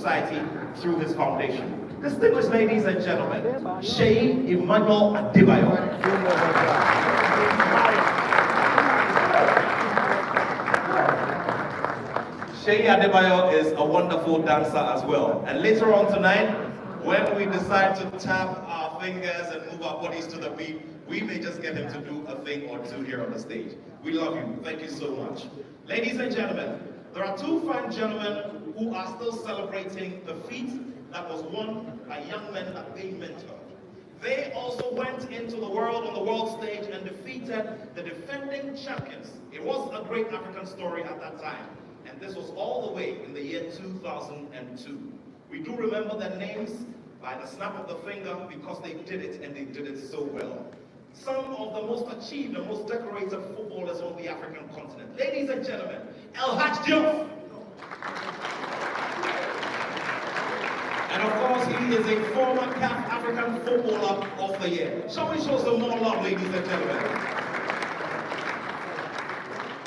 society through his foundation. Distinguished ladies and gentlemen, Sheyi Emmanuel Adebayo. Sheyi Adebayo is a wonderful dancer as well. And later on tonight, when we decide to tap our fingers and move our bodies to the beat, we may just get him to do a thing or two here on the stage. We love you. Thank you so much. Ladies and gentlemen, there are two fine gentlemen who are still celebrating the feat that was won by young men that they mentored. They also went into the world on the world stage and defeated the defending champions. It was a great African story at that time. And this was all the way in the year 2002. We do remember their names by the snap of the finger because they did it and they did it so well. Some of the most achieved and most decorated footballers on the African continent. Ladies and gentlemen, El Hadj Diouf. And of course, he is a former CAF African Footballer of the Year. Shall we show some more love, ladies and gentlemen?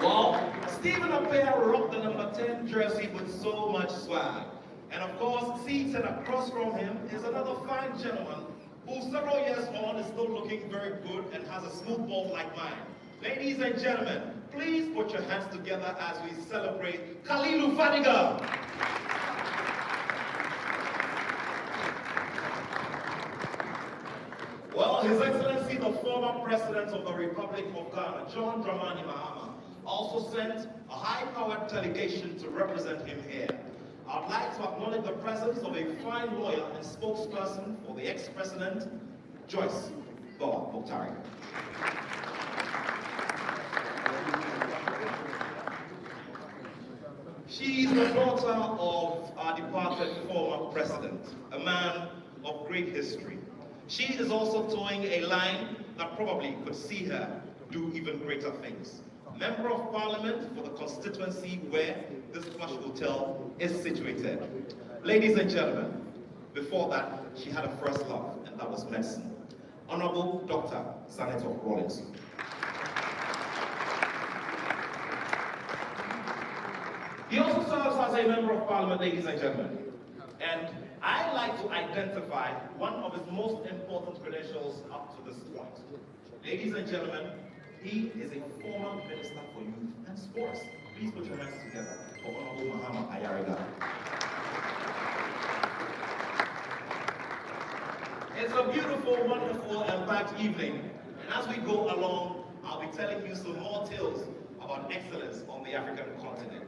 Well, Stephen Appiah rocked the number 10 jersey with so much swag. And of course, seated across from him is another fine gentleman who several years on is still looking very good and has a smooth ball like mine. Ladies and gentlemen, please put your hands together as we celebrate Kalilu Fadiga. Well, His Excellency, the former President of the Republic of Ghana, John Dramani Mahama, also sent a high-powered delegation to represent him here. I'd like to acknowledge the presence of a fine lawyer and spokesperson for the ex-president, Joyce Yeboah. She is the daughter of our departed former president, a man of great history. She is also towing a line that probably could see her do even greater things. Member of Parliament for the constituency where this plush hotel is situated. Ladies and gentlemen, before that, she had a first love, and that was medicine. Honorable Dr. Senator Rawlinson. He also serves as a Member of Parliament, ladies and gentlemen. And I like to identify one of his most important credentials up to this point. Ladies and gentlemen, he is a former Minister for Youth and Sports. Please put your hands together for Honorable Mahama Ayariga. It's a beautiful, wonderful, and packed evening. And as we go along, I'll be telling you some more tales about excellence on the African continent.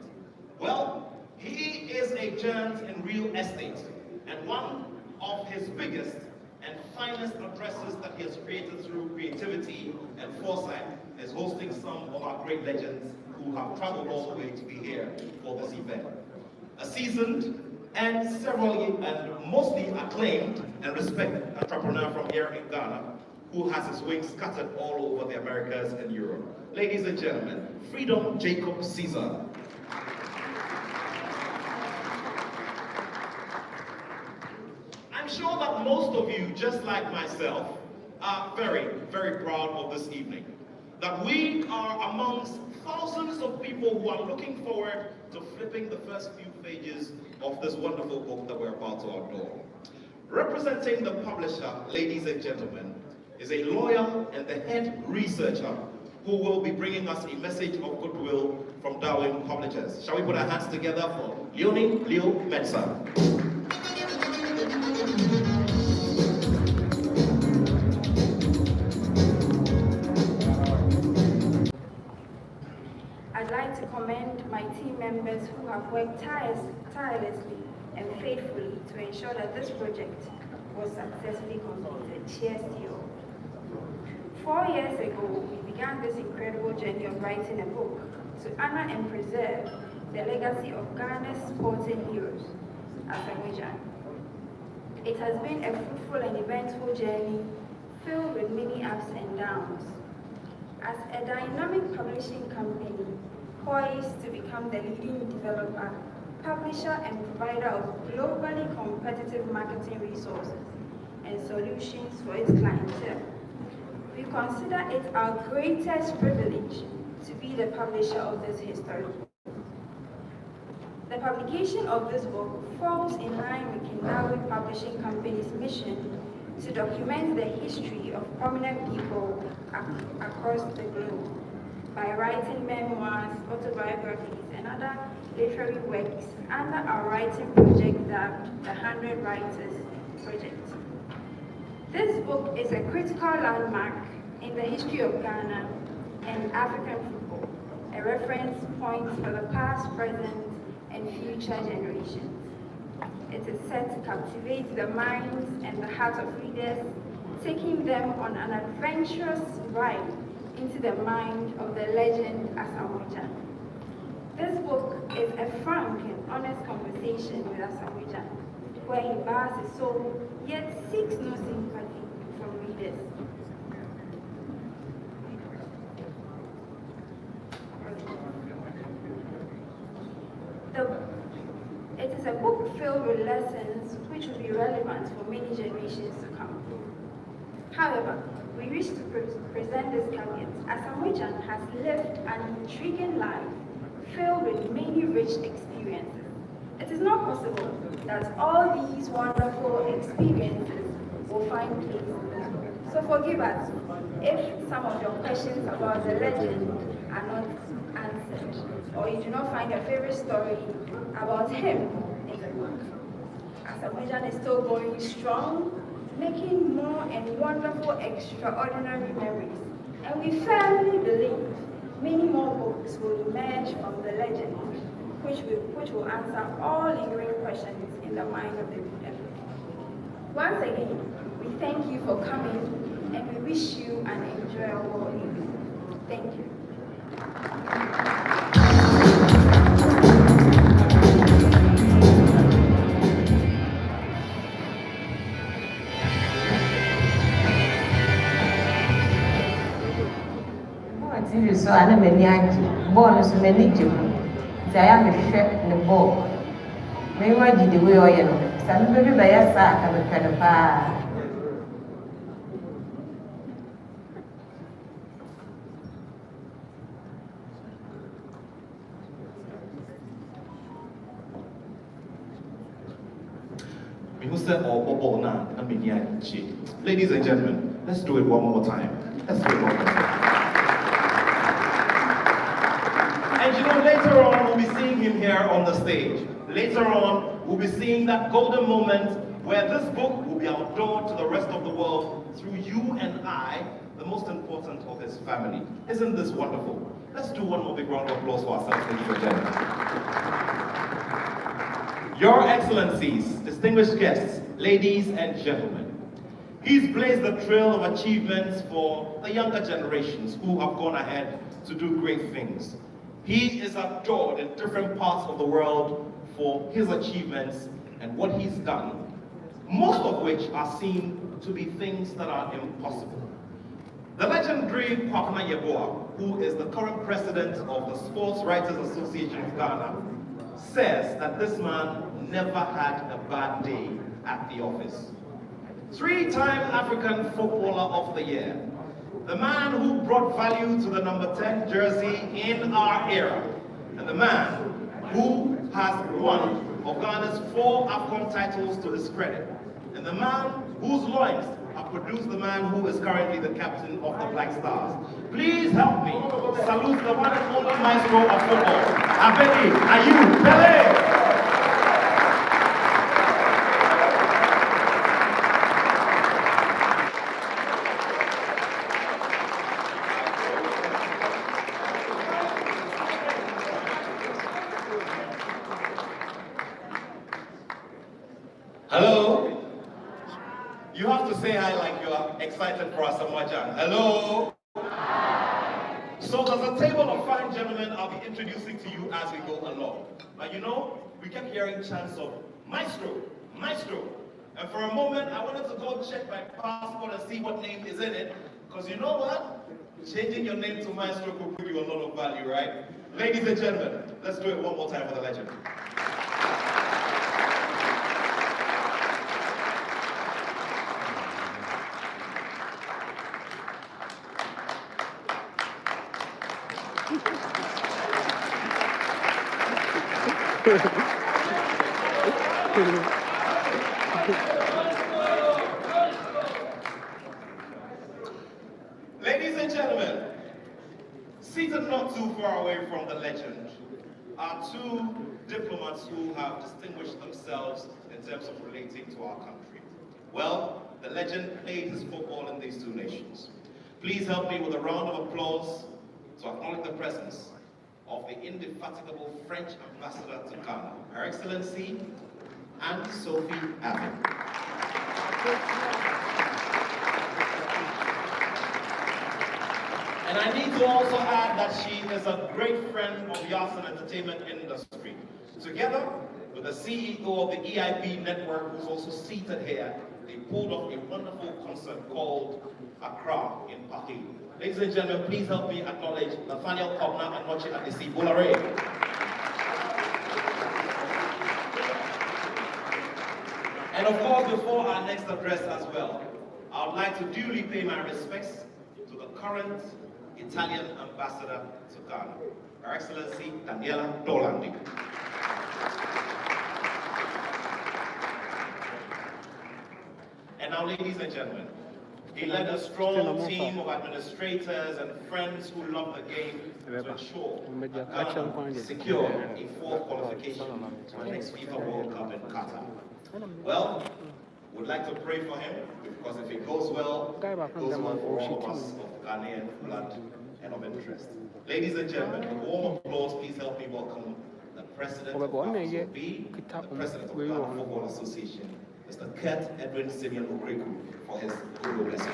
Well, he is a giant in real estate, and one of his biggest and finest addresses that he has created through creativity and foresight is hosting some of our great legends who have traveled all the way to be here for this event. A seasoned and severally and mostly acclaimed and respected entrepreneur from here in Ghana who has his wings scattered all over the Americas and Europe. Ladies and gentlemen, Freedom Jacob Caesar. I'm sure that most of you, just like myself, are very, very proud of this evening. That we are amongst thousands of people who are looking forward to flipping the first few pages of this wonderful book that we're about to unveil. Representing the publisher, ladies and gentlemen, is a lawyer and the head researcher who will be bringing us a message of goodwill from Darwin Publishers. Shall we put our hands together for Leonie Leo Metsa? I'd like to commend my team members who have worked tirelessly and faithfully to ensure that this project was successfully completed. Cheers to you all. 4 years ago, we began this incredible journey of writing a book to honor and preserve the legacy of Ghana's sporting heroes, Asamoah Gyan. It has been a fruitful and eventful journey filled with many ups and downs. As a dynamic publishing company poised to become the leading developer, publisher, and provider of globally competitive marketing resources and solutions for its clientele, we consider it our greatest privilege to be the publisher of this historic book. The publication of this book falls in Darwin Publishing Company's mission to document the history of prominent people across the globe by writing memoirs, autobiographies, and other literary works under our writing project dubbed the 100 Writers Project. This book is a critical landmark in the history of Ghana and African football, a reference point for the past, present, and future generations. It is set to captivate the minds and the hearts of readers, taking them on an adventurous ride into the mind of the legend Asamoah Gyan. This book is a frank and honest conversation with Asamoah Gyan, where he bares his soul, yet seeks no sympathy from readers. It is a book filled with lessons which will be relevant for many generations to come. However, we wish to present this caveat. Asamoah Gyan has lived an intriguing life filled with many rich experiences. It is not possible that all these wonderful experiences will find place in this book. So forgive us if some of your questions about the legend are not answered, or you do not find a favorite story about him in the book. Asamoah Gyan is still going strong, making more and wonderful, extraordinary memories. And we firmly believe many more books will emerge from the legend, which will answer all lingering questions in the mind of the reader. Once again, we thank you for coming, and we wish you an enjoyable evening. Thank you. So I am a born as many Jew. I am a chef in the ball. May I did the way I am. Some baby by a sack of a kind of bar. Ladies and gentlemen, let's do it one more time. Let's do it one more time. And you know, later on, we'll be seeing him here on the stage. Later on, we'll be seeing that golden moment where this book will be outdoored to the rest of the world through you and I, the most important of his family. Isn't this wonderful? Let's do one more big round of applause for ourselves, ladies and gentlemen. Your Excellencies, distinguished guests, ladies and gentlemen, he's blazed the trail of achievements for the younger generations who have gone ahead to do great things. He is adored in different parts of the world for his achievements and what he's done, most of which are seen to be things that are impossible. The legendary Kwaku Yeboah, who is the current president of the Sports Writers Association of Ghana, says that this man never had a bad day at the office. Three-time African Footballer of the Year, the man who brought value to the number 10 jersey in our era, and the man who has one of Ghana's 4 AFCON titles to his credit, and the man whose loins have produced the man who is currently the captain of the Black Stars. Please help me salute the one and only maestro of football, Abedi Ayew Pele. Hello? You have to say hi like you are excited for Asamoah Gyan. Hello? Hi. So there's a table of fine gentlemen I'll be introducing to you as we go along. But you know, we kept hearing chants of Maestro, Maestro. And for a moment, I wanted to go check my passport and see what name is in it. Because you know what? Changing your name to Maestro could give you a lot of value, right? Ladies and gentlemen, let's do it one more time for the legend. Ladies and gentlemen, seated not too far away from the legend are two diplomats who have distinguished themselves in terms of relating to our country. Well, the legend played his football in these two nations. Please help me with a round of applause to acknowledge the presence of the indefatigable French ambassador to Ghana, Her Excellency Anne-Sophie Abbey. And I need to also add that she is a great friend of the arts and entertainment industry. Together with the CEO of the EIB network, who's also seated here, they pulled off a wonderful concert called Accra in Paris. Ladies and gentlemen, please help me acknowledge Nathaniel Kobna and Noche Adesi Boulare. And of course, before our next address as well, I would like to duly pay my respects to the current Italian ambassador to Ghana, Her Excellency Daniela Dolandi. And now, ladies and gentlemen, he led a strong team of administrators and friends who love the game to ensure that Ghana secure a fourth qualification to the next FIFA World Cup in Qatar. Well, we'd like to pray for him, because if it goes well, it goes well for all of us of Ghanaian blood and of interest. Ladies and gentlemen, a warm applause. Please help me welcome the president of Kwaku, the president of the Ghana Football Association, Mr. Kurt Edwin Simeon Ukreku, for his good blessing.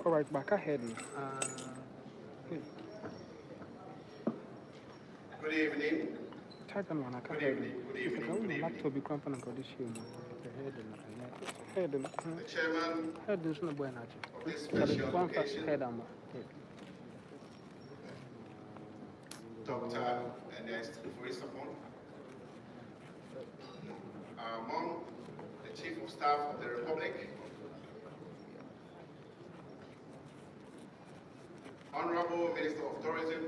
All right, back ahead. Good evening. Type on one. Good evening. Good evening. I like to be confident of this year. The chairman Head is not bueno. of this special occasion, Dr. Ernest Furisapon, our mom, the Chief of Staff of the Republic, Honorable Minister of Tourism,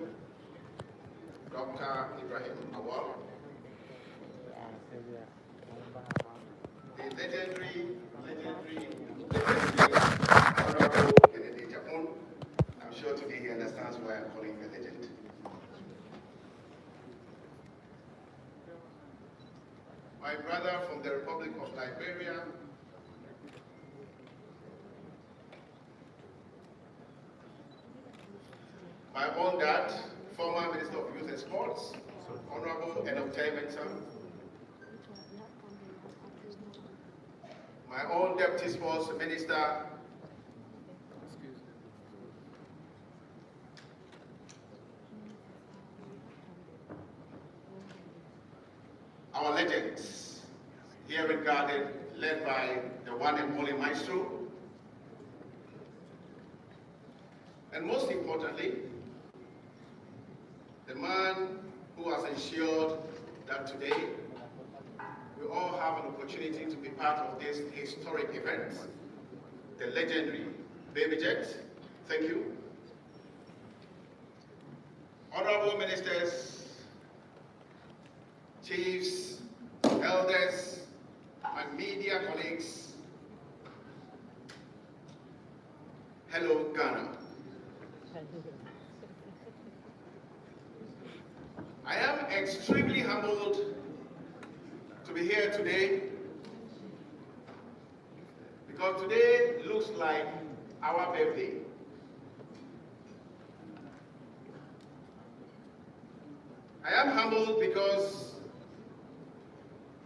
Dr. Ibrahim Awal, the legendary Honorable Kennedy Japon. I'm sure today he understands why I'm calling him a legend. My brother from the Republic of Liberia, my own dad, former Minister of Youth and Sports, Honorable Enoktai Mensah, my own Deputy Sports Minister, our legends here in Garden, led by the one and only Maestro, and most importantly, the man who has ensured that today we all have an opportunity to be part of this historic event, the legendary Baby Jet. Thank you. Honorable ministers, chiefs, elders, my media colleagues, hello Ghana. I am extremely humbled to be here today, because today looks like our birthday. I am humbled because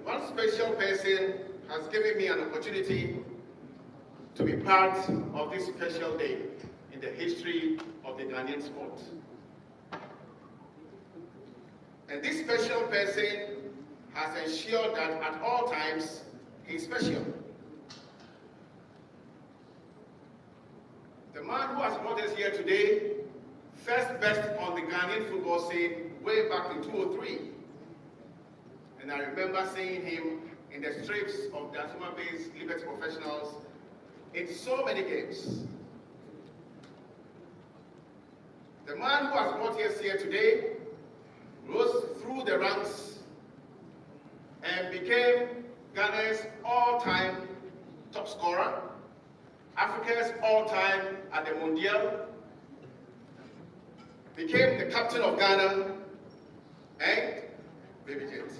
one special person has given me an opportunity to be part of this special day in the history of the Ghanaian sport. And this special person has ensured that at all times he is special. The man who has brought us here today, first best on the Ghanaian football scene way back in 2003. And I remember seeing him in the strips of the Asamoah-based Liberty professionals in so many games. The man who has brought us here today rose through the ranks and became Ghana's all-time top scorer, Africa's all-time at the Mondial, became the captain of Ghana, and Baby Jet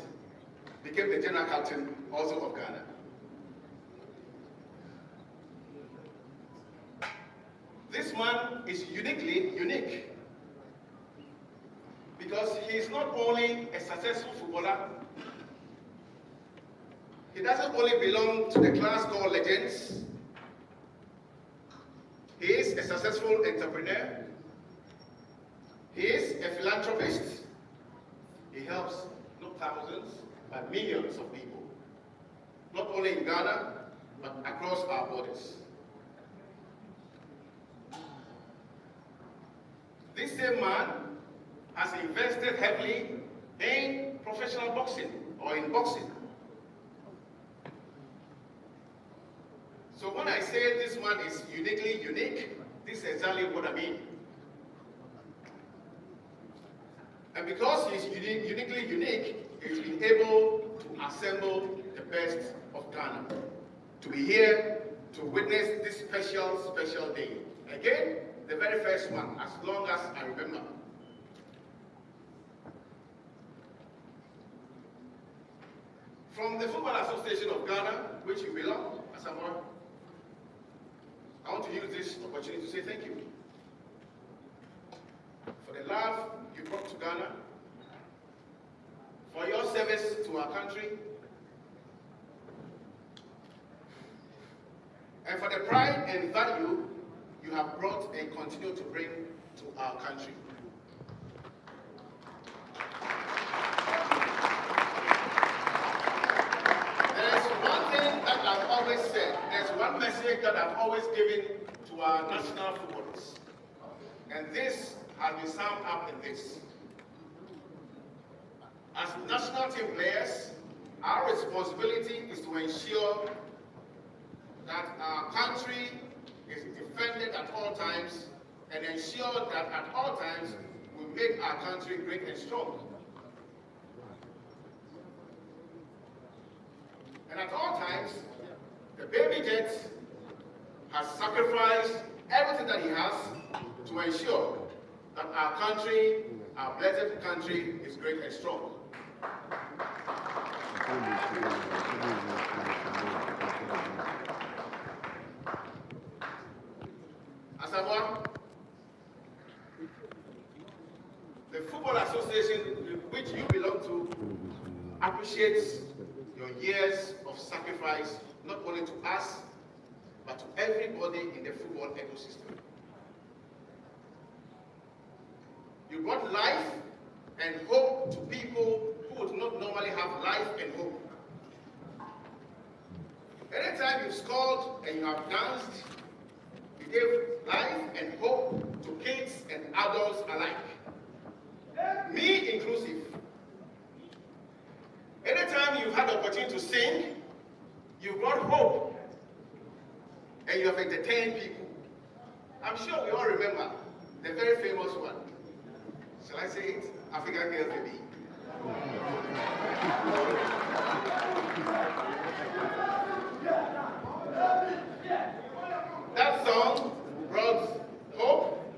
became the general captain also of Ghana. This man is uniquely unique because he is not only a successful footballer, he doesn't only belong to the class called legends. He is a successful entrepreneur. He is a philanthropist. He helps not thousands, but millions of people, not only in Ghana, but across our borders. This same man has invested heavily in professional boxing or in boxing. So when I say this man is uniquely unique, this is exactly what I mean. And because he's uniquely unique, he's been able to assemble the best of Ghana to be here to witness this special day. Again, the very first one, as long as I remember. From the Football Association of Ghana, which you belong, Asamoah, I want to use this opportunity to say thank you for the love you brought to Ghana, for your service to our country, and for the pride and value you have brought and continue to bring to our country. There's one thing that I've always said, there's one message that I've always given to our national footballers, and this has been summed up in this. As national team players, our responsibility is to ensure that our country is defended at all times and ensure that at all times we make our country great and strong. And at all times, the Baby Jet has sacrificed everything that he has to ensure that our country, our blessed country, is great and strong. Asamoah, the Football Association which you belong to appreciates your years of sacrifice, not only to us, but to everybody in the football ecosystem. You brought life and hope to people who would not normally have life and hope. Anytime you scored and you have danced, you gave life and hope to kids and adults alike, me inclusive. Anytime you've had the opportunity to sing, you brought hope and you have entertained people. I'm sure we all remember the very famous one. Shall I say it? African Girls Baby. That song brought hope,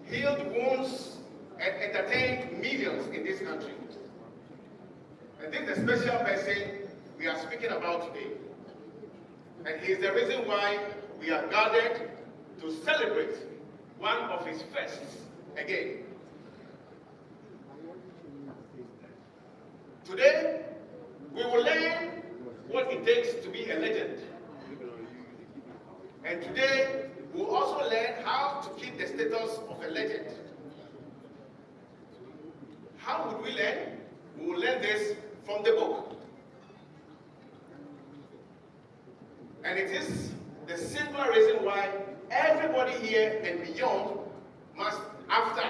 healed wounds, and entertained millions in this country. And this is the special person we are speaking about today. And he is the reason why we are gathered to celebrate one of his firsts again. Today, we will learn what it takes to be a legend. And today, we will also learn how to keep the status of a legend. How would we learn? We will learn this from the book. And it is the simple reason why everybody here and beyond must, after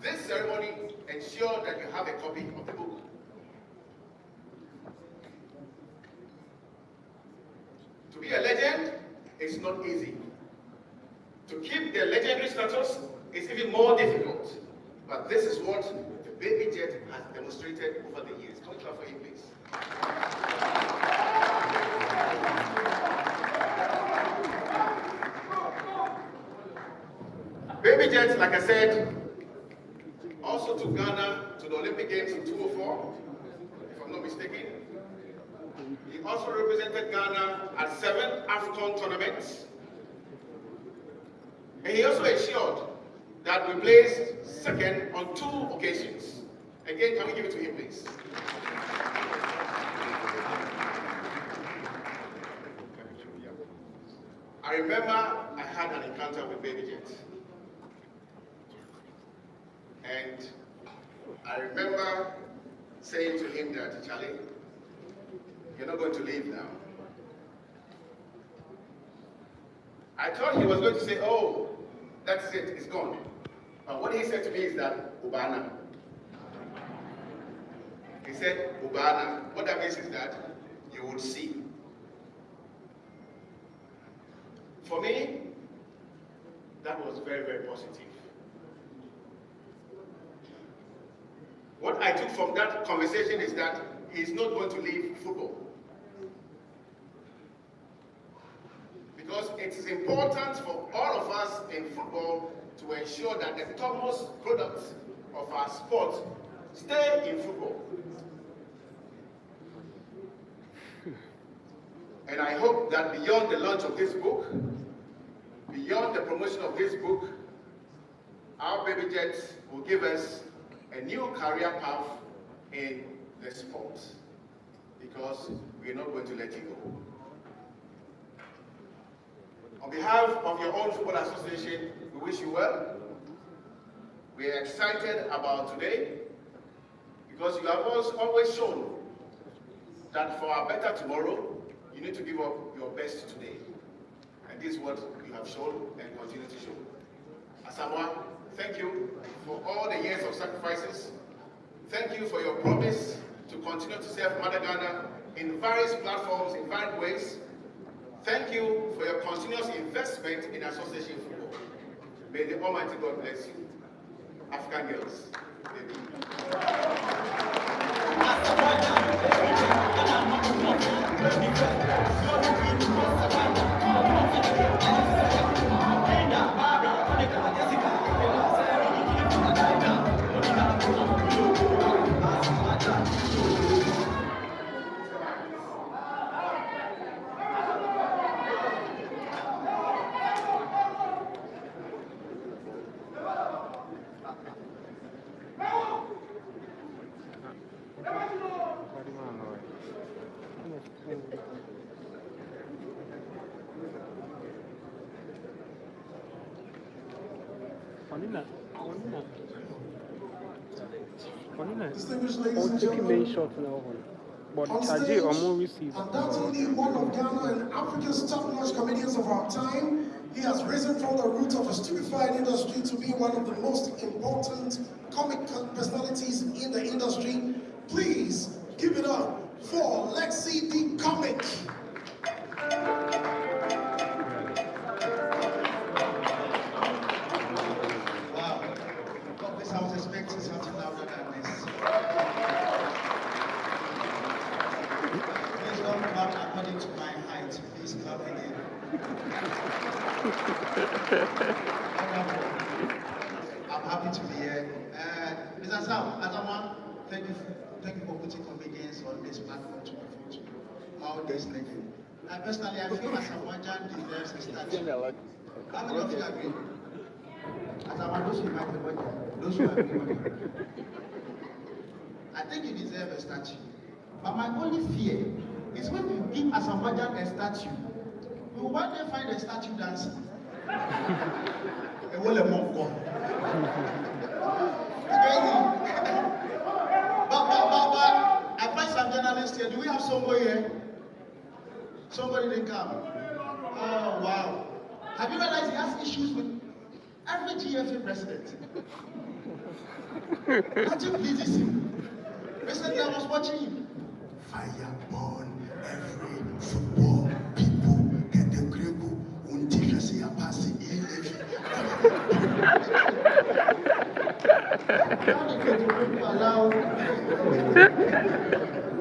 this ceremony, ensure that you have a copy of the book. To be a legend is not easy. To keep the legendary status is even more difficult. But this is what the Baby Jet has demonstrated over the years. Come clap for him, please. Baby Jet, like I said, also took Ghana to the Olympic Games in 2004, if I'm not mistaken. He also represented Ghana at 7 AFCON tournaments. And he also ensured that we placed second on 2 occasions. Again, can we give it to him, please? I remember I had an encounter with Baby Jet. And I remember saying to him that, Charlie, you're not going to leave now. I thought he was going to say, oh, that's it, it's gone. But what he said to me is that, Ubana. He said, Ubana. What that means is that you will see. For me, that was very, very positive. What I took from that conversation is that he's not going to leave football. Because it is important for all of us in football to ensure that the topmost products of our sport stay in football. And I hope that beyond the launch of this book, beyond the promotion of this book, our Baby Jets will give us a new career path in the sport, because we're not going to let you go. On behalf of your own football association, we wish you well. We are excited about today because you have always shown that for a better tomorrow, you need to give up your best today. And this is what you have shown and continue to show. Asamoah, thank you for all the years of sacrifices. Thank you for your promise to continue to serve Mother Ghana in various platforms, in various ways. Thank you for your continuous investment in association football. May the Almighty God bless you. African girls. Distinguished ladies and gentlemen, on stage, undoubtedly one of Ghana and Africa's top-notch comedians of our time. He has risen from the root of a stupefied industry to be one of the most important comic personalities in the industry. Please give it up for Lexi the Comic. I'm happy to be here. Mr. Asamoah, thank you for putting comedians on this platform to perform to all this legend. Personally, I feel Asamoah Gyan deserves a statue. How many of you agree? Asamoah, those who might be watching, those who agree with me. I think you deserve a statue. But my only fear is when you give Asamoah Gyan a statue, you will one day find a statue dancer. A whole amount gone. But I find some journalists here. Do we have somebody here? Somebody didn't come. Oh wow. Have you realized he has issues with every GFA president? Nothing pleases him. Recently, I was watching him. Fire burn every football people get the Greco until see a passing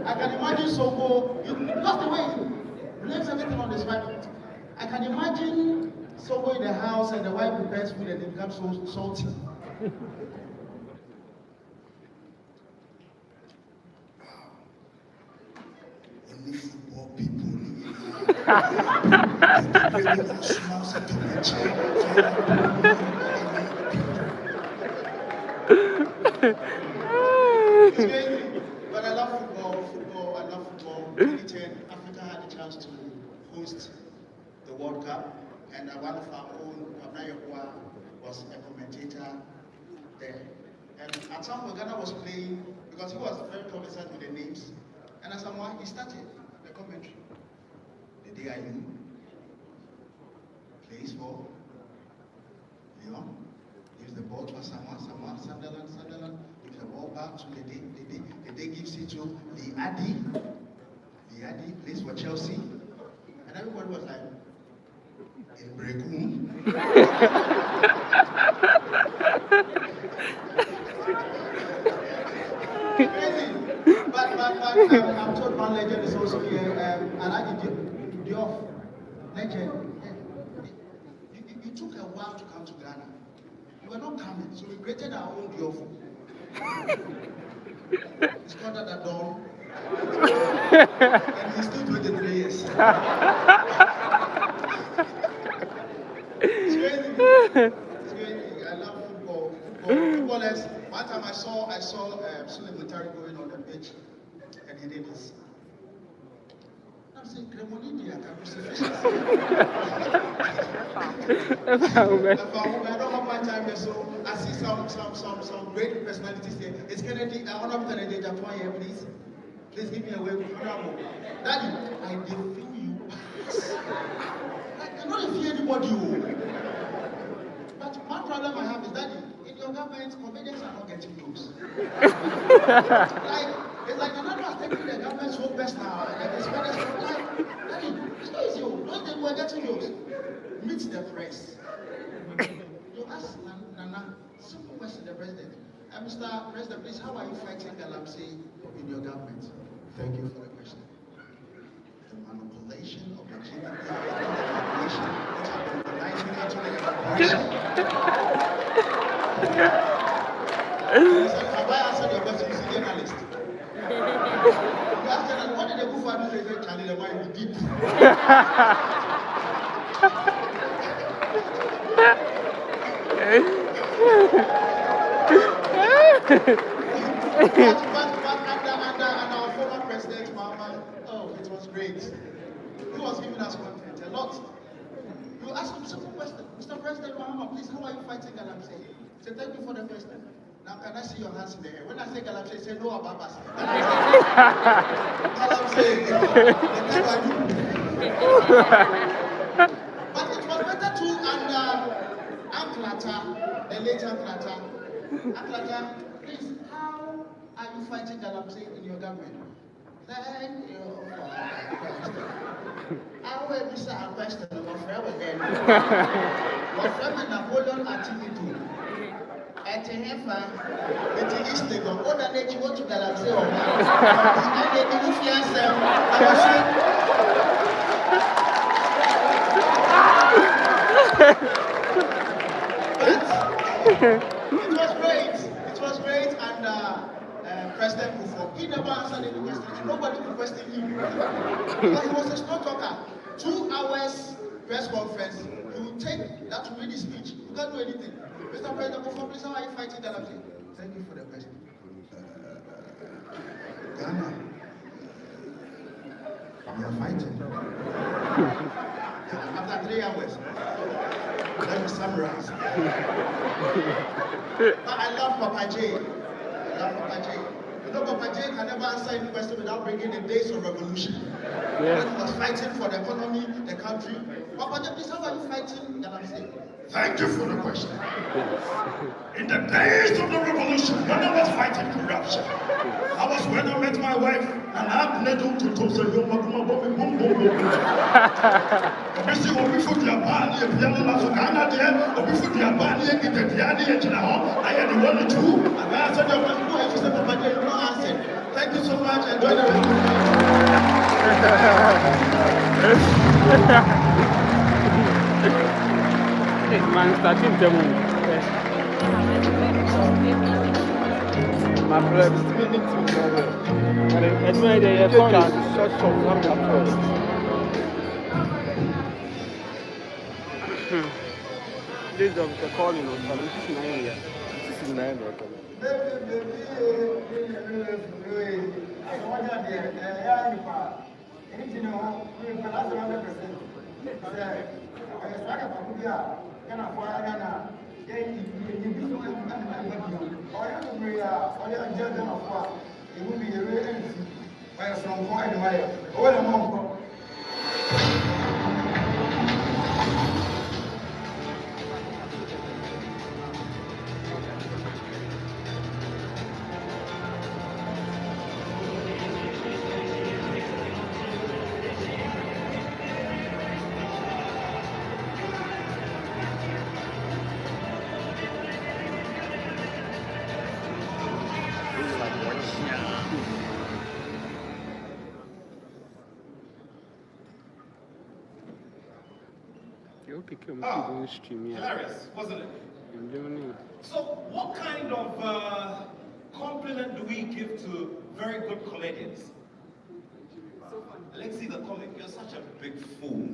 I can imagine Songo, not the way he blames everything on his wife. I can imagine Songo in the house and the wife prepares food and it becomes so salty. Only football people. It's crazy, but I love football. I love football. 2010, Africa had a chance to host the World Cup, and one of our own, Yeboah, was a commentator there. And Asamoah Gyan was playing because he was very conversant with the names. And Asamoah, he started the commentary. The day I knew plays for Leon, gives the ball to Asamoah, Sunderland, gives the ball back to the day gives it to the Adi plays for Chelsea. And everybody was like, in Brekum. Crazy. But I'm told one legend is also here, and I did the off legend. You took a while to come to Ghana. You were not coming, so we created our own Diofo. It's called the Dawn. And he's still 23 years. It's crazy. It's crazy. I love football. Footballers. One time I saw Suleiman going on the pitch, and he did this. I'm saying, Cremonidi, I don't have my time there, so I see some great personalities here. It's Kennedy. I want to Kennedy Japan here, please. Please give me a wave. Daddy, I did feel you pass. I don't feel anybody. But one problem I have is, Daddy, in your government, comedians are not getting jokes. It's like another was taking the government's whole best now. And it's like, Daddy, it's not easy. Don't they were getting jokes? Meet the press. You ask Nana, simple question, the president. Mr. President, please, how are you fighting Galamsey in your government? Thank you for the question. The manipulation of the GDP population, which have been united into the evacuation. Have I answered your question, Mr. Journalist? You asked them, what did the good father say? Charlie, the mind be deep. And our former president, Mama, oh, it was great. He was giving us content a lot. You ask him simple question, Mr. President Mahama, please, how are you fighting Galamsey? Say, thank you for the question. Now, can I see your hands in the air? When I say Galamsey, say no Ababas. Galamsey, but it was better to Anklata, the late Anklata. Anklata, please, how are you fighting Galamsey in your government? Thank you for the question. I will be a question of forever then. What from Napoleon activity? At a heifer, it's an Instagram. What the nature want to Galamsey or not? And then the influencer, It was great, and President Kufo, he never answered any question, and nobody could question him. Because he was a strong talker. 2 hours press conference, he would take that to read his speech. You can't do anything. Mr. President Kufo, please, how are you fighting Galamsey? Thank you for the question. Ghana, we are fighting. After 3 hours. Let me summarize. But I love Papa J. You know, Papa J can never answer any question without bringing the days of revolution. Yeah. When he was fighting for the economy, the country. Papa J, please, how are you fighting Thank you for the question. In the days of the revolution, when I was fighting corruption, I was when I met my wife, and I'm needing to say, "Yo, Makuma, boom, boom, boom, boom." Obviously, when we put the band, the piano, the Ghana there, when we put the band, the piano, the I had the 1 or 2, and I said, "Yo, Makuma, I just said, Papa, you know, answer." Thank you so much. Enjoy the rest Man, starting to move. My brother, it's my day. I call it such a wonderful. This is the calling of this is 9 years. This is 9 years. Hilarious, wasn't it? So, what kind of compliment do we give to very good comedians? Let's see the comic. You're such a big fool.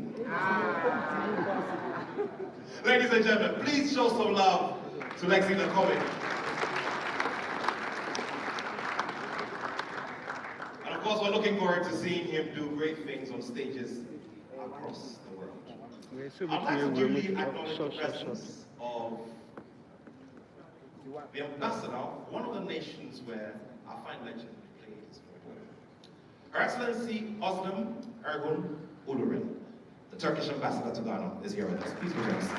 Ladies and gentlemen, please show some love to Lexi the comic. And of course, we're looking forward to seeing him do great things on stages across the world. I'd like to duly acknowledge the presence of the ambassador of one of the nations where our fine legend played his football. Her Excellency Osdem Ergun Ulurin, the Turkish ambassador to Ghana, is here with us. Please join us.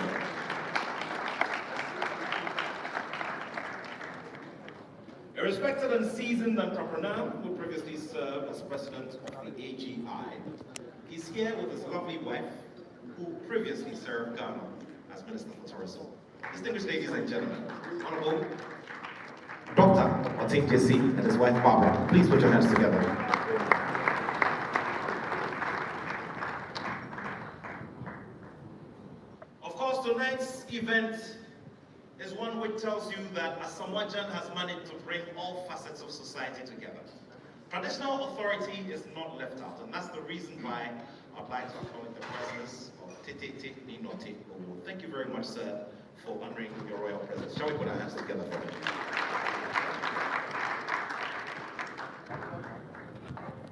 A respected and seasoned entrepreneur who previously served as president of the AGI, he's here with his lovely wife, who previously served Ghana as Minister for Tourism. Distinguished ladies and gentlemen, Honorable Dr. Oting Jesse and his wife Barbara, please put your hands together. Of course, tonight's event is one which tells you that Asamoah Gyan has managed to bring all facets of society together. Traditional authority is not left out, and that's the reason why I'd like to acknowledge the presence of Tete Ninote Owo. Thank you very much, sir, for honoring your royal presence. Shall we put our hands together for him?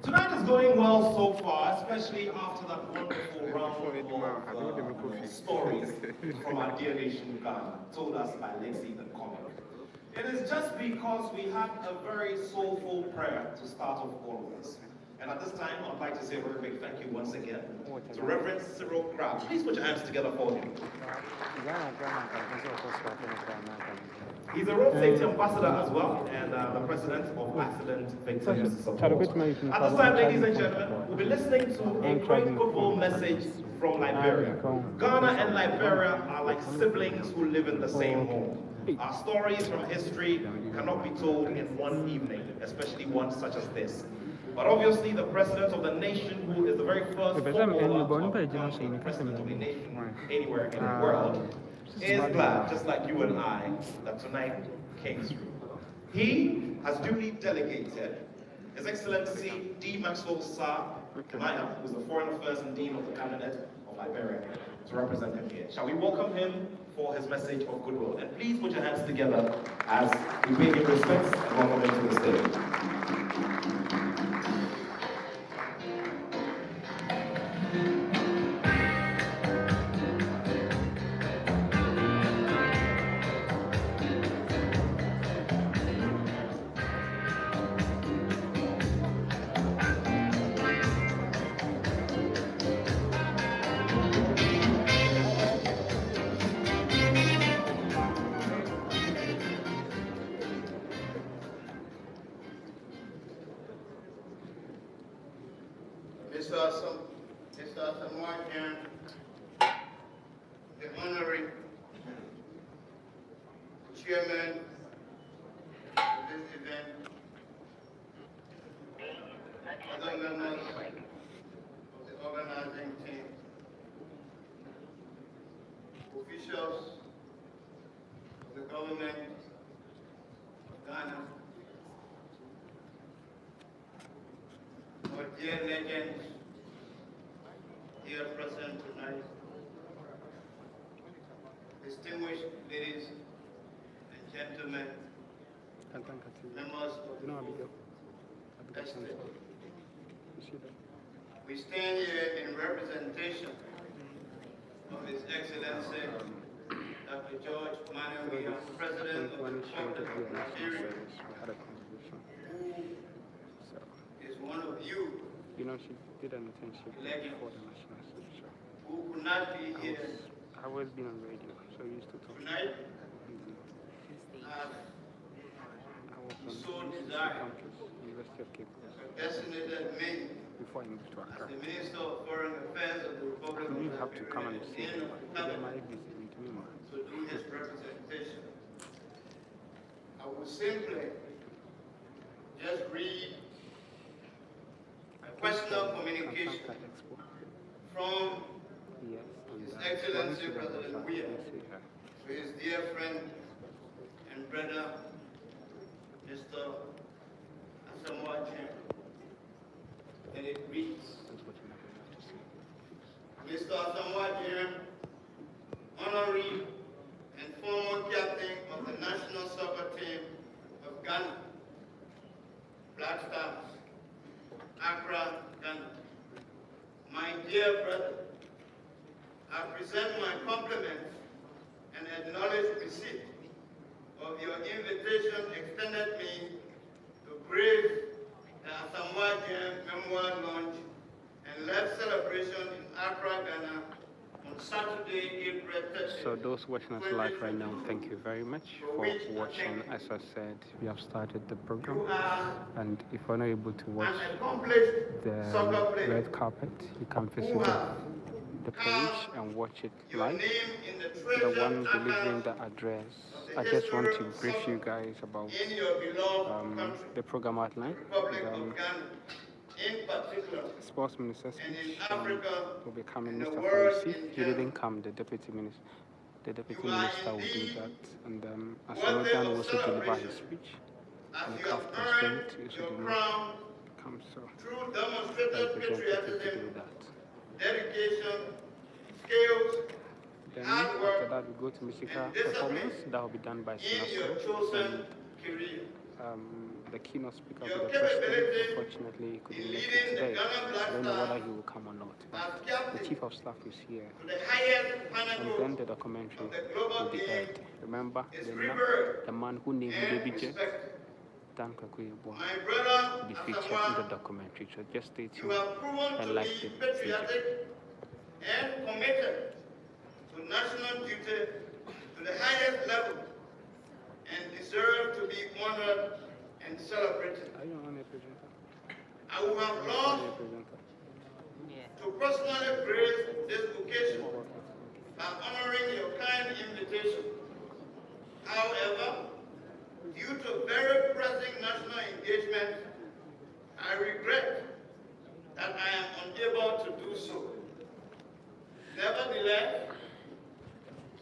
Tonight is going well so far, especially after that wonderful round of stories from our dear nation Ghana, told us by Lexi the comic. It is just because we have a very soulful prayer to start off all of this. And at this time, I'd like to say a very big thank you once again to Reverend Cyril Crabbe. Please put your hands together for him. He's a road safety ambassador as well, and the president of Accident Victims Support. At this time, ladies and gentlemen, we'll be listening to a great football message from Liberia. Ghana and Liberia are like siblings who live in the same home. Our stories from history cannot be told in one evening, especially one such as this. But obviously, the president of the nation, who is the very first footballer to become the president of a nation anywhere in the world, is glad, just like you and I, that tonight came through. He has duly delegated His Excellency D. Maxwell Sir Kamaya, who is the Foreign Affairs and Dean of the Cabinet of Liberia, to represent him here. Shall we welcome him for his message of goodwill? And please put your hands together as we pay him respects and welcome him to the stage. Asamoah Gyan, the honorary chairman of this event, other members of the organizing team, officials of the government of Ghana, our dear legends here present tonight, distinguished ladies and gentlemen, members of the estate. We stand here in representation of His Excellency Dr. George Manawiya, President of the Republic of Nigeria, who is one of you, You know, she did an internship before the national stage. who could not be here I've always been on radio, so I used to talk. tonight. I was So on the desire campus, University of Cape Coast, designated me before I moved to as Accra. the Minister of Foreign Affairs of the Republic of You have to come and Nigeria see in me. the Get cabinet my visit with me, man. to do his representation. I will simply just read a personal communication Expo. from Yes, and His Excellency President Weah yeah. to his dear friend and brother, Mr. Asamoah Gyan. And it reads, That's what you have to see. Mr. Asamoah Gyan, honorary and former captain of the national soccer team of Ghana, Black Stars, Accra, Ghana. My dear brother, I present my compliments and acknowledge receipt of your invitation extended me to grace the Asamoah Gyan Memoir Launch and Lab celebration in Accra, Ghana on Saturday, April 30th. So those watching us live right now, thank you very much for watching. As I said, we have started the program, You are and if you're not able to watch an accomplished soccer the player red carpet, you can visit who has the page and watch it your live. name in the The treasure one delivering annals the address. of the I just want to history of brief you soccer guys about in your beloved country, the program outline. Republic of Ghana, in particular, Sports Minister's and in speech Africa, will be coming. and the Mr. world Farisi, in he general. didn't come. The deputy minister You are will do indeed that, and worthy Asamoah Gyan of will also deliver his celebration speech. as And the you have CAF earned president your also did crown not come, so through I demonstrated representative to do patriotism, that. dedication, skills, Then hard after work, that, we go to musical and discipline performance. That will be done by in your Sinaso. chosen career. The keynote speaker Your will be the president. capability Unfortunately, he couldn't in make it leading the today. Ghana I Black don't know whether Stars he will come or not. as The captain chief of staff is here. to the highest And pinnacle then the documentary of the global will be game aired. Remember, is the revered man who named and Baby Jet, respected. Dan Kwaku Yeboah, My brother, will be featured in the Asamoah, documentary. So just stay you tuned have proven and to like be the video. patriotic and committed to national duty to the highest level and deserve to be honored and celebrated. Are you on a presenter? I would have Are loved you a presenter? to personally grace this occasion by honoring your kind invitation. However, due to very pressing national engagement, I regret that I am unable to do so. Nevertheless,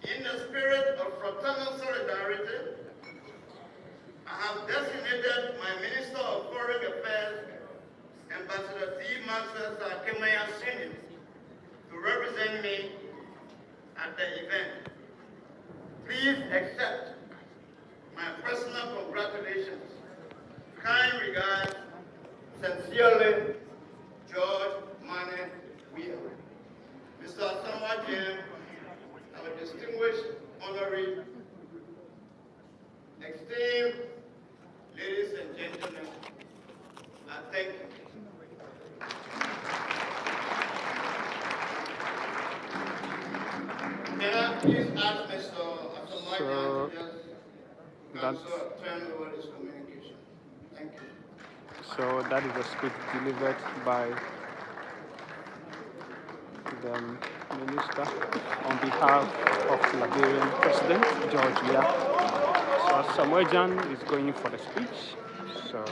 in the spirit of fraternal solidarity, I have designated my Minister of Foreign Affairs, Ambassador D. Maxwell Sakemaya Sr., to represent me at the event. Please accept my personal congratulations. Kind regards, sincerely, George Mane Weah. Mr. Asamoah Gyan, our distinguished honorary, esteemed ladies and gentlemen, I thank you. Can I please ask Mr. Asamoah Gyan to just turn over this communication? Thank you. So that is a speech delivered by the minister on behalf of Liberian President George Weah. So Asamoah Gyan is going for the speech. So.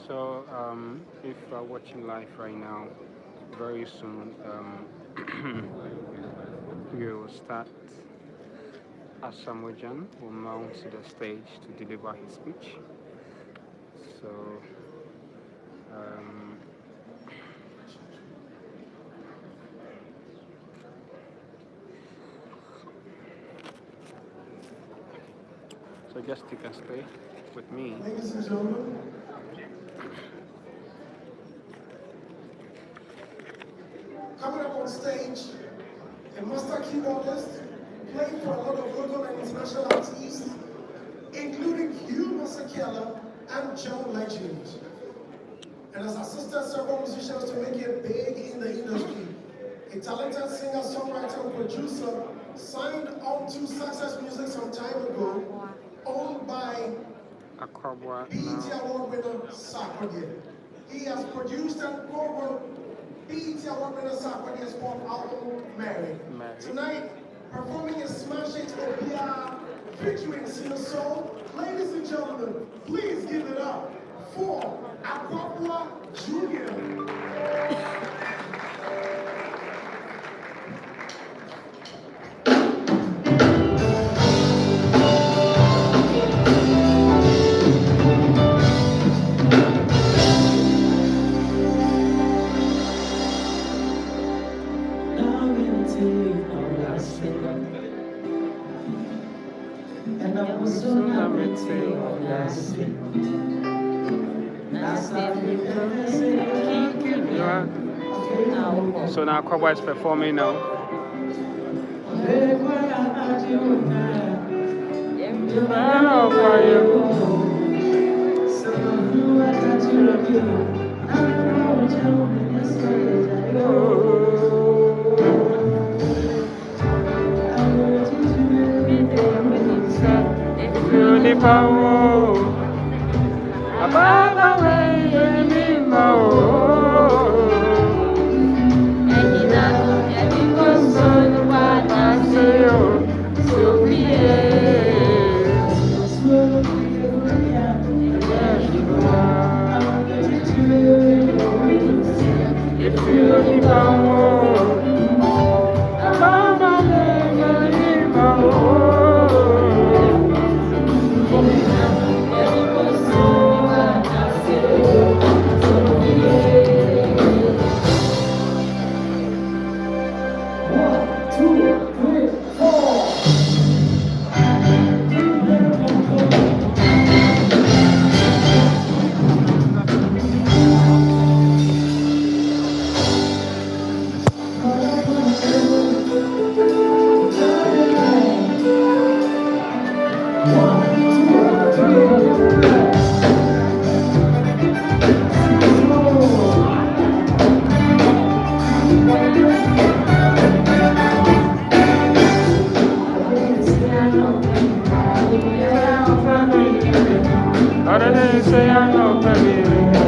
So, if you are watching live right now, very soon we will start. Asamoah Gyan will mount to the stage to deliver his speech. So, just you can stay with me. Ladies and gentlemen, coming up on stage, a master keyboardist, playing for a lot of local and international artists, including Hugh Masekela and John Legend. And has assisted several musicians to make it big in the industry. A talented singer, songwriter, and producer, signed on to Success Music some time ago, owned by BET Award winner Sarkodie. He has produced and co-wrote BET Award winner Sarkodie's pop album, Mary. Tonight, performing a smash hit OPR featuring Singer Soul. Ladies and gentlemen, please give it up for Kwaku Jr. So now Kwaku is performing now. Say I know, baby.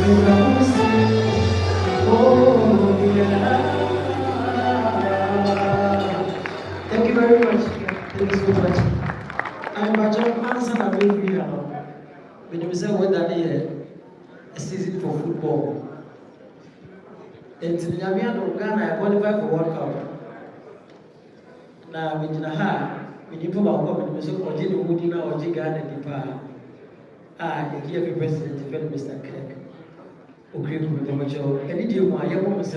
Thank you very much. Thank you so much. I'm a job answer that will be when you say what that is a season for football. And in Ghana, I qualify for World Cup. Now, with Naha, when you put our government, so continue with Dina or Ghana, the GFA president, Mr. Kirk. Okay, any deal, my young woman, I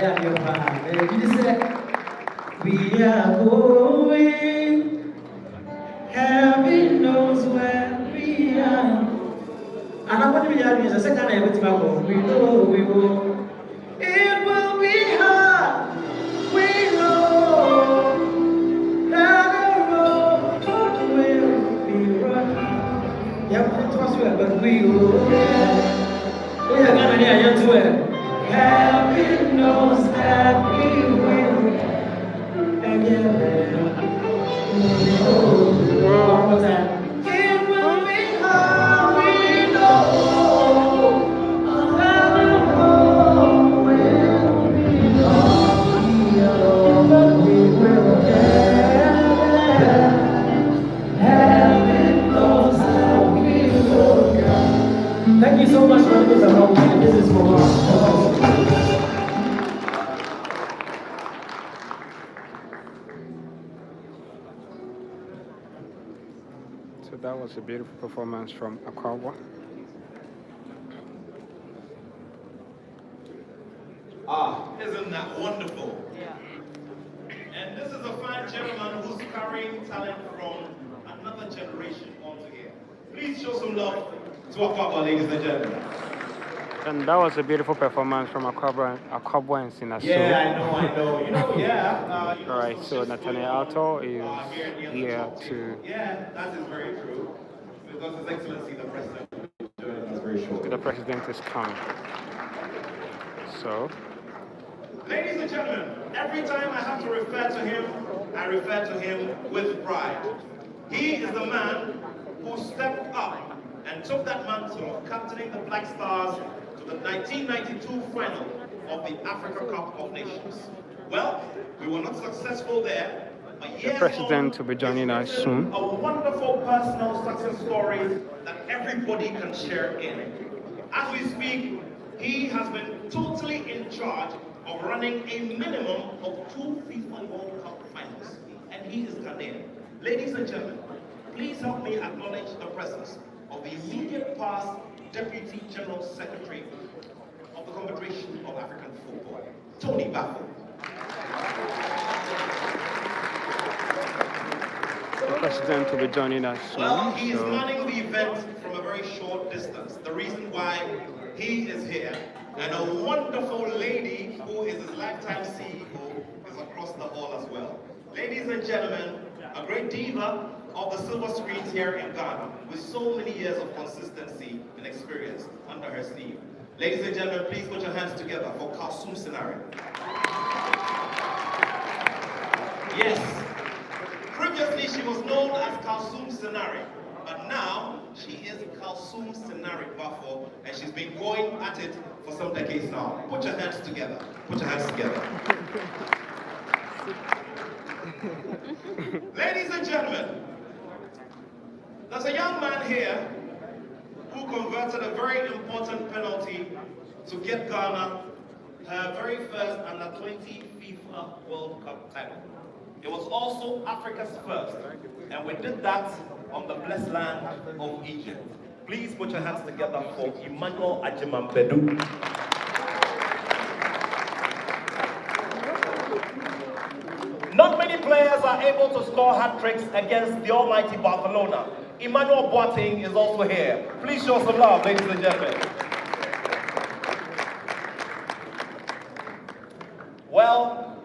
am your father. We are going, heaven knows where we are. And I'm going to be having a second time. We know we will. It will be hard. We know that the road will be rough. Yeah, trust me, but we will. We are going to get to it. Heaven knows that we will. And one more time. It will be hard, we know. Another will be hard, but we will get there. Heaven knows how we will go. Thank you so much for this. This is for us. So that was a beautiful performance from Kwaku. Isn't that wonderful? Yeah. And this is a fine gentleman who's carrying talent from another generation onto here. Please show some love to Kwaku, ladies and gentlemen. And that was a beautiful performance from Kwaku and Sinasu. Yeah, I know. All right, so Nathaniel Alto is here to... Yeah, that is very true. Because His Excellency, the President, is very short. The President is coming. So... Ladies and gentlemen, every time I have to refer to him, I refer to him with pride. He is the man who stepped up and took that mantle of captaining the Black Stars to the 1992 final of the Africa Cup of Nations. Well, we were not successful there, but the President will be joining us soon. A wonderful personal success story that everybody can share in. As we speak, he has been totally in charge of running a minimum of 2 FIFA World Cup finals, and he is Ghanaian. Ladies and gentlemen, please help me acknowledge the presence of the immediate past Deputy General Secretary of the Confederation of African Football, Tony Baffo. The President will be joining us soon. Well, he is manning the event from a very short distance. The reason why he is here, and a wonderful lady who is his lifetime CEO is across the hall as well. Ladies and gentlemen, a great diva of the silver screens here in Ghana with so many years of consistency and experience under her sleeve. Ladies and gentlemen, please put your hands together for Kalsum Scenario. Yes, previously she was known as Kalsum Scenario, but now she is Kalsum Scenario Buffo, and she's been going at it for some decades now. Put your hands together. Put your hands together. Ladies and gentlemen, there's a young man here who converted a very important penalty to get Ghana her very first under-20 FIFA World Cup title. It was also Africa's first, and we did that on the blessed land of Egypt. Please put your hands together for Emmanuel Ajimambedu. Not many players are able to score hat-tricks against the almighty Barcelona. Emmanuel Boateng is also here. Please show some love, ladies and gentlemen. Well,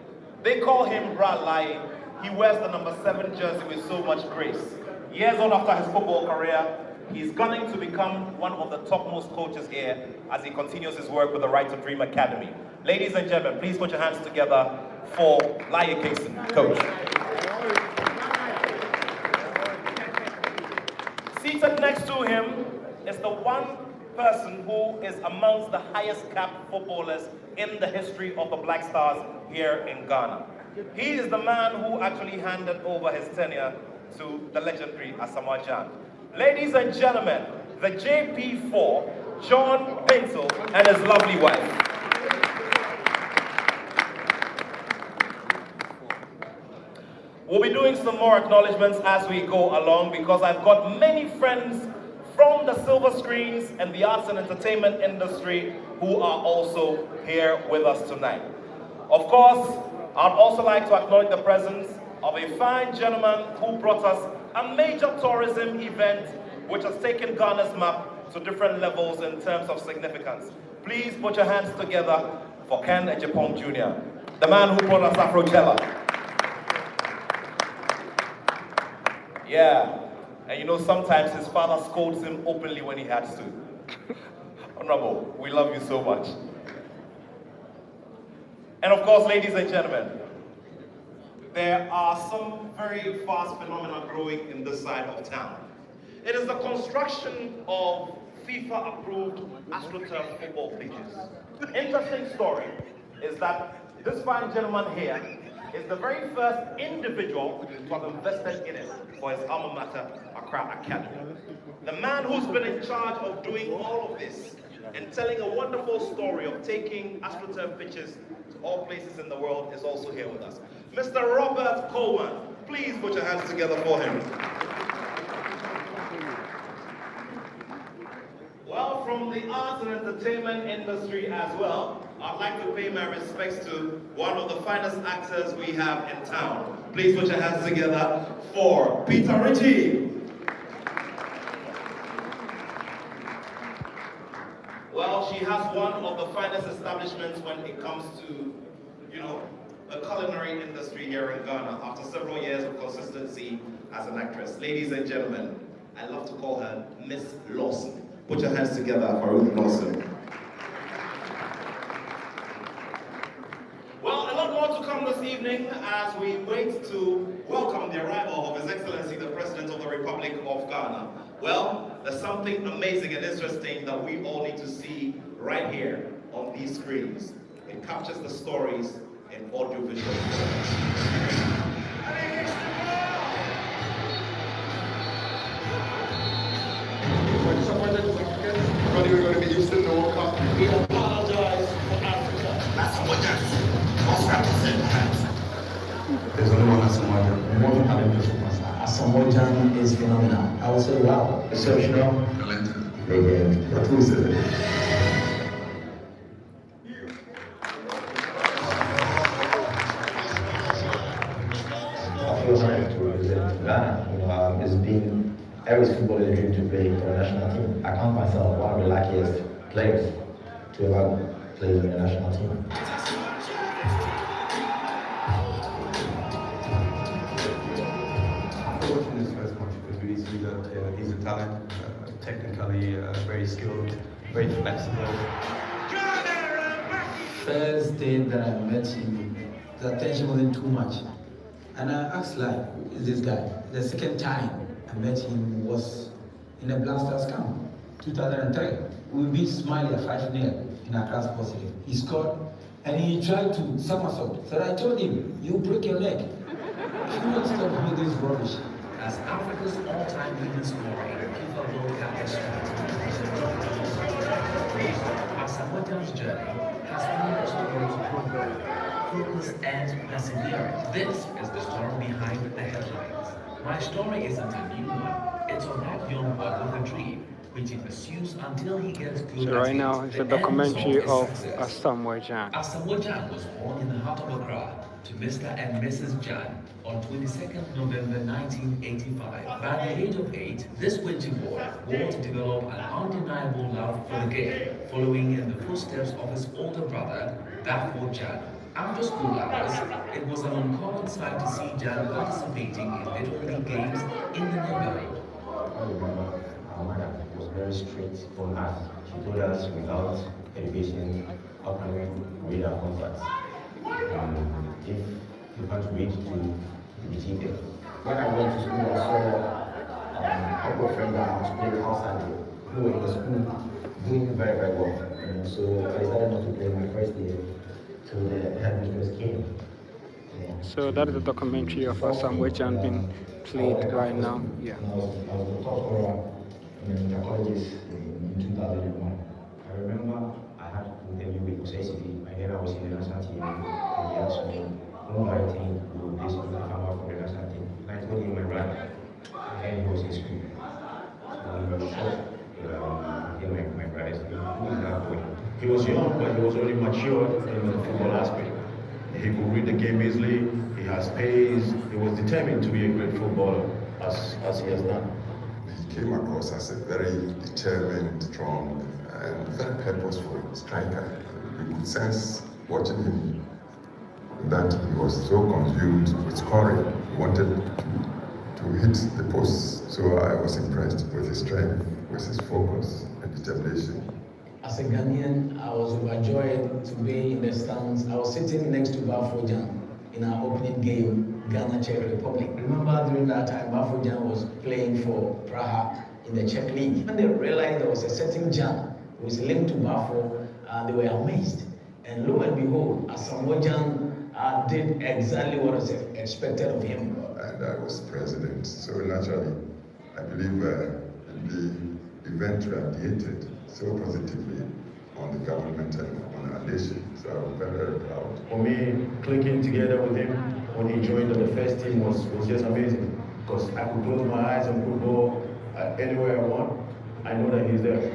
they call him Brad Lai. He wears the number 7 jersey with so much grace. Years on after his football career, he's gunning to become one of the topmost coaches here as he continues his work with the Right to Dream Academy. Ladies and gentlemen, please put your hands together for Lai Kason, coach. Seated next to him is the one person who is amongst the highest capped footballers in the history of the Black Stars here in Ghana. He is the man who actually handed over his tenure to the legendary Asamoah Gyan. Ladies and gentlemen, the JP4, John Pencil, and his lovely wife. We'll be doing some more acknowledgements as we go along because I've got many friends from the silver screens and the arts and entertainment industry who are also here with us tonight. Of course, I'd also like to acknowledge the presence of a fine gentleman who brought us a major tourism event which has taken Ghana's map to different levels in terms of significance. Please put your hands together for Ken Yeboah Jr., the man who brought us Afrochella. Yeah, and you know sometimes his father scolds him openly when he has to. Honorable, we love you so much. And of course, ladies and gentlemen, there are some very fast phenomena growing in this side of town. It is the construction of FIFA-approved AstroTurf football pitches. Interesting story is that this fine gentleman here is the very first individual to have invested in it for his alma mater, Accra Academy. The man who's been in charge of doing all of this and telling a wonderful story of taking AstroTurf pitches to all places in the world is also here with us. Mr. Robert Coleman, please put your hands together for him. Well, from the arts and entertainment industry as well, I'd like to pay my respects to one of the finest actors we have in town. Please put your hands together for Peter Ritchie. Well, she has one of the finest establishments when it comes to, you know, the culinary industry here in Ghana after several years of consistency as an actress. Ladies and gentlemen, I love to call her Miss Lawson. Put your hands together for Ruth Lawson. Well, a lot more to come this evening as we wait to welcome the arrival of His Excellency the President of the Republic of Ghana. Well, there's something amazing and interesting that we all need to see right here on these screens. It captures the stories in audiovisual form. We're going to be used to the World Cup. We apologize for Africa. That's what There's only one Asamoah Gyan. More than having just superstar. Asamoah Gyan is phenomenal. I would say, wow, exceptional. Talented. Reclusive. I feel honored to represent Ghana. You know, it's been every footballer's dream to play for a national team. I count myself one of the luckiest players to ever play in the national team. After watching this first match, you could really see that he's a talent, technically very skilled, very flexible. First day that I met him, the attention wasn't too much. And I asked, like, who is this guy? The second time I met him was in a Blasters camp, 2003. We beat Smiley at 5-0 in Accra Sports League. He scored and he tried to somersault. So I told him, you break your leg. If you don't stop doing this rubbish. As Africa's all-time leading scorer in FIFA World Cup history, Asamoah Gyan's journey has been extraordinary, focused and persevering. This is the story behind the headlines. My story isn't a new one. It's of that young boy with a dream, which he pursues until he gets good. So right now it's a documentary of Asamoah Gyan. Asamoah Gyan was born in the heart of Accra to Mr. and Mrs. Gyan on 22nd November 1985. By the age of 8, this waiting boy vowed to develop an undeniable love for the game, following in the footsteps of his older brother, Yeboah Gyan. After school hours, it was an uncommon sight to see Gyan participating in little league games in the neighborhood. I remember our mother was very strict on us. She told us without education, how can we read our contracts? If you can't read, to be cheated. When I went to school, I saw a couple of friends that I was playing outside who were in the school doing very, very well. So I decided not to play my first year till the headmistress came. So that is the documentary of Asamoah Gyan being played right now. Yeah. I was the top scorer in the colleges in 2001. I remember I had an interview with ACB, and then I was in the national team, and he asked me, whom I think would this come out for the national team. And I told him my brother, and he was in school. So he was shocked. My brother, who is that boy? He was young, but he was already mature in the football aspect. He could read the game easily, he has pace, he was determined to be a great footballer, as he has done. He came across as a very determined, strong, and very purposeful striker. You could sense watching him that he was so consumed with scoring. He wanted to hit the post. So I was impressed with his strength, with his focus and determination. As a Ghanaian, I was overjoyed to be in the stands. I was sitting next to Kwaku in our opening game, Ghana Czech Republic. Remember during that time, Kwaku was playing for Praha in the Czech League. When they realized there was a certain Gyan who was linked to Kwaku, they were amazed. And lo and behold, Asamoah Gyan did exactly what was expected of him. And I was president, so naturally, I believe the event radiated so positively on the government and on our nation. So I'm very, very proud. For me, clicking together with him when he joined the first team was just amazing, because I could close my eyes and football anywhere I want. I know that he's there.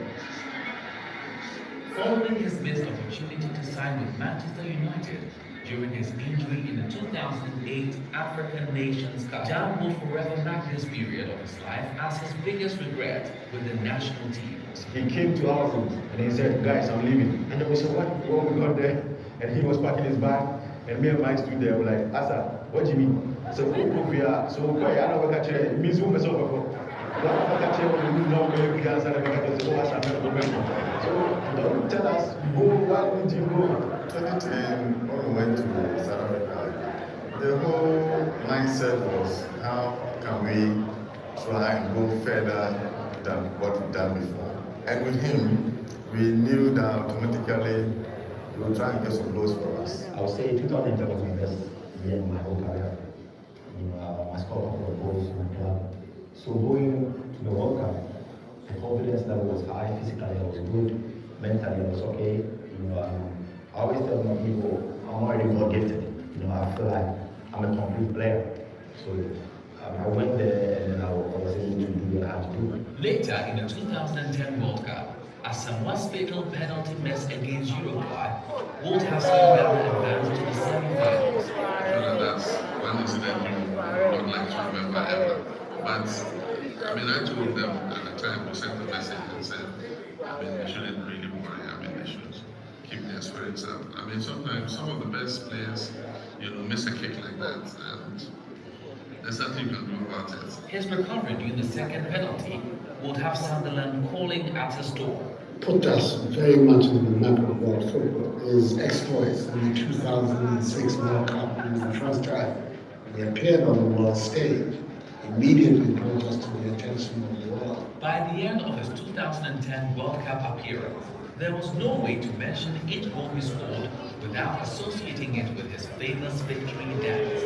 Following his missed opportunity to sign with Manchester United during his injury in the 2008 African Nations Cup, Gyan will forever mark this period of his life as his biggest regret with the national team. He came to our room and he said, "Guys, I'm leaving." And then we said, what we got there? And he was packing his bag, and me and Mike stood there. We're like, "Asa, what do you mean?" So we are so I don't know what it means. So don't tell us, go, why would you go? 2010, when we went to South Africa, the whole mindset was, how can we try and go further than what we've done before? And with him, we knew that automatically he would try and get some goals for us. I would say 2010 was my best year in my whole career. I scored a couple of goals in the club. So going to the World Cup, the confidence level was high, physically I was good, mentally I was okay. I always tell my people, I'm already more gifted. I feel like I'm a complete player. So I went there and I was able to do what I had to do. Later in the 2010 World Cup, Asamoah's fatal penalty miss against Yeboah would have seen Ghana advance to the semi-finals. That's one incident you would like to remember ever. But I told them at the time, we sent a message and said, they shouldn't really worry. They should keep their spirits up. Sometimes some of the best players, miss a kick like that, and there's nothing you can do about it. His recovery during the second penalty would have Sunderland calling at his door. Put us very much in the map of world football. His exploits in the 2006 World Cup in the first drive, when he appeared on the world stage, immediately brought us to the attention of the world. By the end of his 2010 World Cup appearance, there was no way to mention each goal he scored without associating it with his famous victory dance.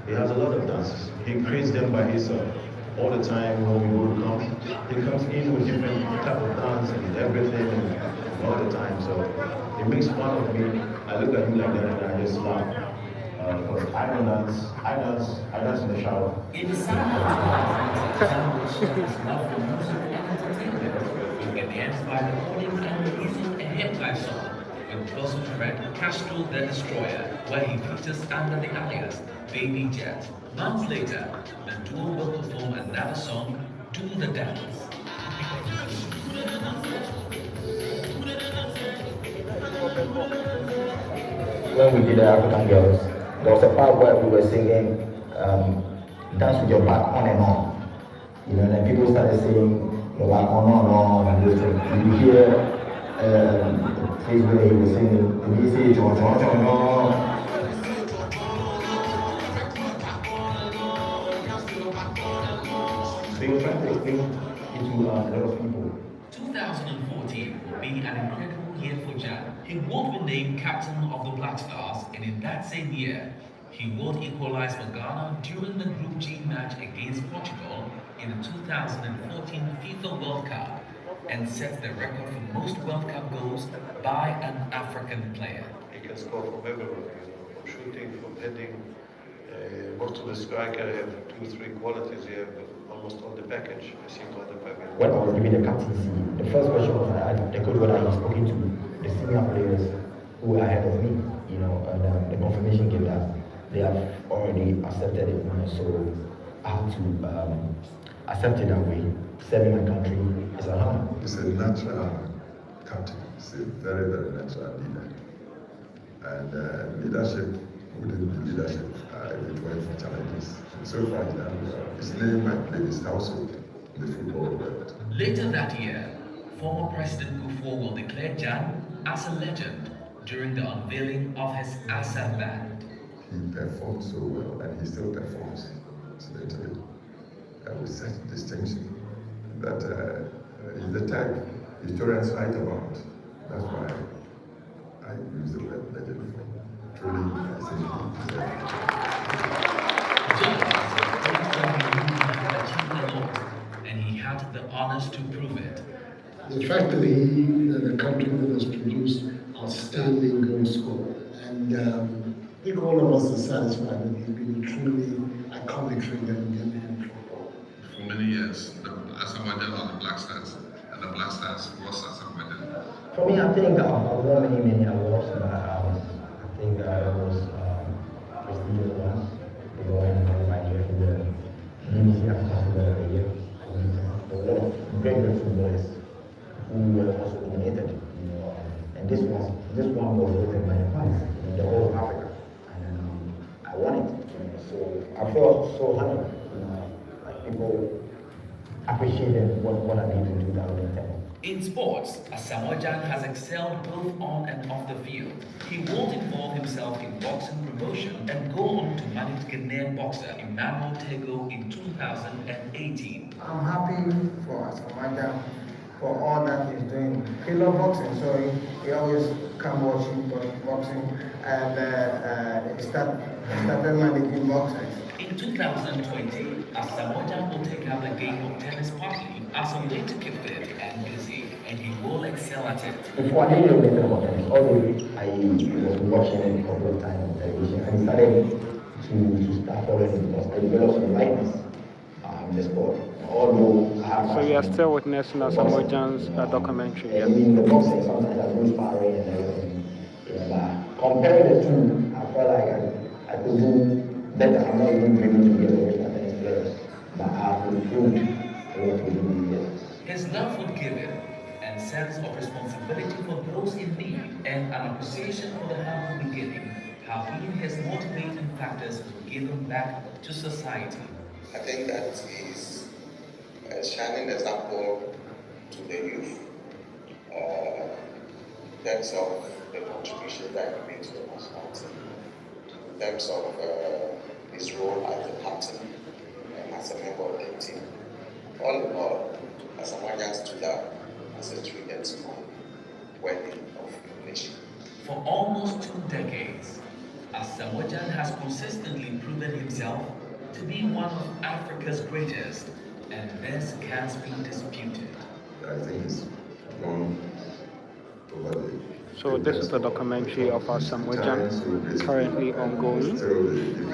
He has a lot of dances. He creates them by himself. All the time when we go to come, he comes in with different type of dance and everything and all the time. So it makes fun of me. I look at him like that and I just laugh. Because I don't dance, I dance in the shower. In the summer of 2000, his love for music and entertainment will get enhanced by recording and releasing a hit-type song with close friend Castro the Destroyer, where he features under the alias Baby Jet. Months later, the duo will perform another song, Do the Dance. When we did the African Girls, there was a part where we were singing Dance with Your Back On and On. And then people started saying your back on, and those things. You hear the place where he was singing, and he said, no. So he was trying to explain it to a lot of people. 2014 will be an incredible year for Gyan. He would be named captain of the Black Stars, and in that same year, he would equalize for Ghana during the Group G match against Portugal in the 2014 FIFA World Cup, and set the record for most World Cup goals by an African player. He can score from everywhere, from shooting, from heading. Most of the striker have 2-3 qualities. You have almost all the package. I think all the package. When I was given the captaincy, the first question was the coach when I was spoken to the senior players who were ahead of me, and the confirmation gave that they have already accepted it. So I have to accept it that way. Serving my country is an honor. He's a natural captain. He's a very, very natural leader. And leadership wouldn't be leadership if it weren't for challenges. So far, his name might play his household in the football world. Later that year, former President Kufuor will declare Gyan as a legend during the unveiling of his Asa band. He performed so well, and he still performs incidentally with such distinction that he's the type historians write about. That's why I use the word legend for him. Truly, I think he deserves it. And he had the honors to prove it. The fact that the country that has produced outstanding goal scorer, and I think all of us are satisfied that he's been a truly iconic figure in Ghanaian football. For many years, Asamoah Gyan was the Black Stars, and the Black Stars was Asamoah Gyan. For me, I think I've won many awards, but I think it was prestigious ones. The one my year for the BBC African Footballer of the Year. There were a lot of great footballers who were also nominated, and this one was voted by the fans in the whole of Africa, and I won it. So I felt so honored, like people appreciated what I did in 2010. In sports, Asamoah Gyan has excelled both on and off the field. He won't involve himself in boxing promotion and go on to manage Ghanaian boxer Emmanuel Tego in 2018. I'm happy for Asamoah Gyan for all that he's doing. He loves boxing, so he always come watching boxing, and he started managing boxing. In 2020, Asamoah Gyan will take up the game of tennis partly as a way to keep fit and busy, and he will excel at it. Before I knew anything about tennis, although I was watching it a couple of times on television, I decided to start following it because I developed some likeness in the sport. Although I have so you are still witnessing Asamoah Gyan's documentary? Yes. In the boxing, sometimes I'm inspiring and everything. But comparing the two, I felt like I could do better. I'm not even dreaming to be a professional tennis player, but I've improved a lot within the years. His love for giving and sense of responsibility for those in need and an appreciation for the humble beginning have been his motivating factors to giving back to society. I think that he's a shining example to the youth in terms of the contribution that he made to the national team, in terms of his role as a captain and as a member of the team. All in all, Asamoah Gyan stood out as a true gentleman worthy of emulation. For almost 2 decades, Asamoah Gyan has consistently proven himself to be one of Africa's greatest, and this can't be disputed. I think it's gone over the... So this is the documentary of Asamoah Gyan, currently ongoing.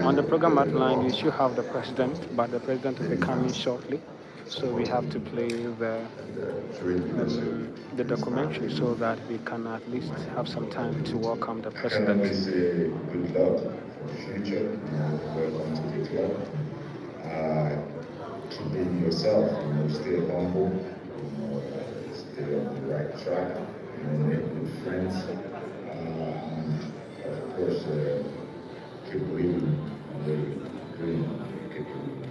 On the program outline, we should have the president, but the president will be coming shortly. So we have to play the documentary so that we can at least have some time to welcome the president. Can I say good luck for the future? Welcome to the club. Keep being yourself, stay humble, stay on the right track, make good friends, of course, keep believing in the dream, keep believing.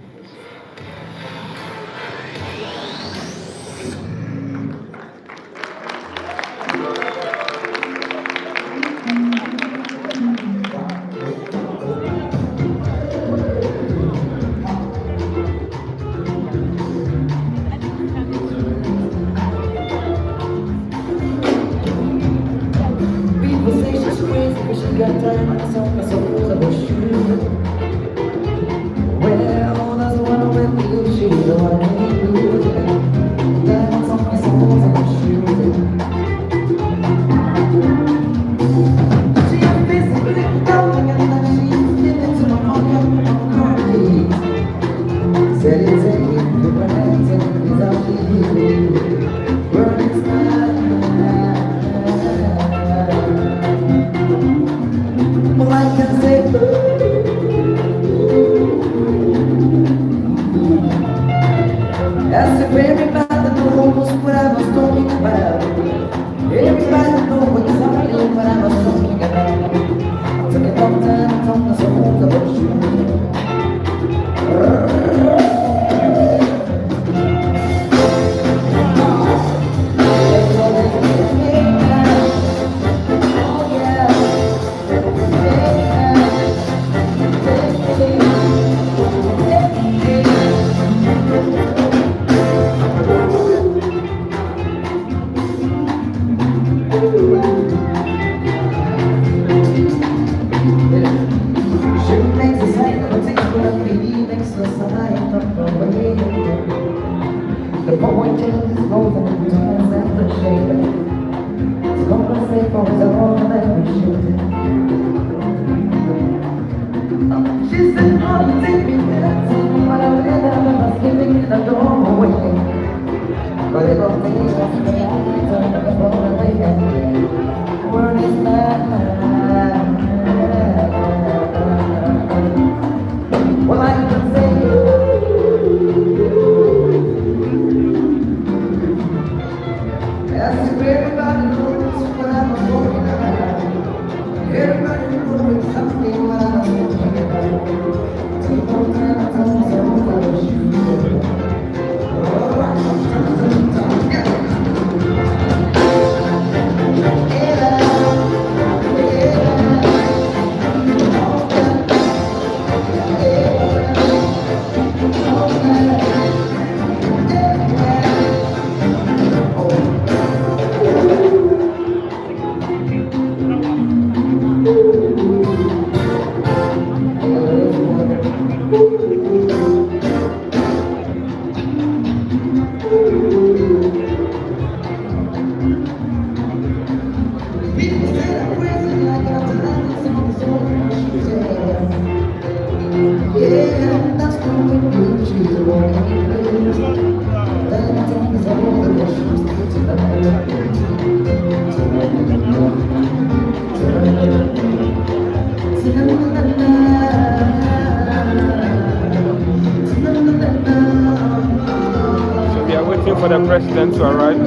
As if everybody knows what I was talking about. Everybody knows exactly what I was talking about. Took a long time to talk to someone about you. The boy changes clothes and turns after shaving. It's compensate for his own appreciation. She said, oh, take me dancing, but I was giving it a doorway. But it don't take us to the turn the phone away. Word is not well, I can say as if everybody knows what I'm talking about. Everybody knows exactly what I'm talking about. Take no time to tell me something about you. So we are waiting for the president to arrive.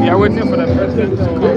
We are waiting for the president to come.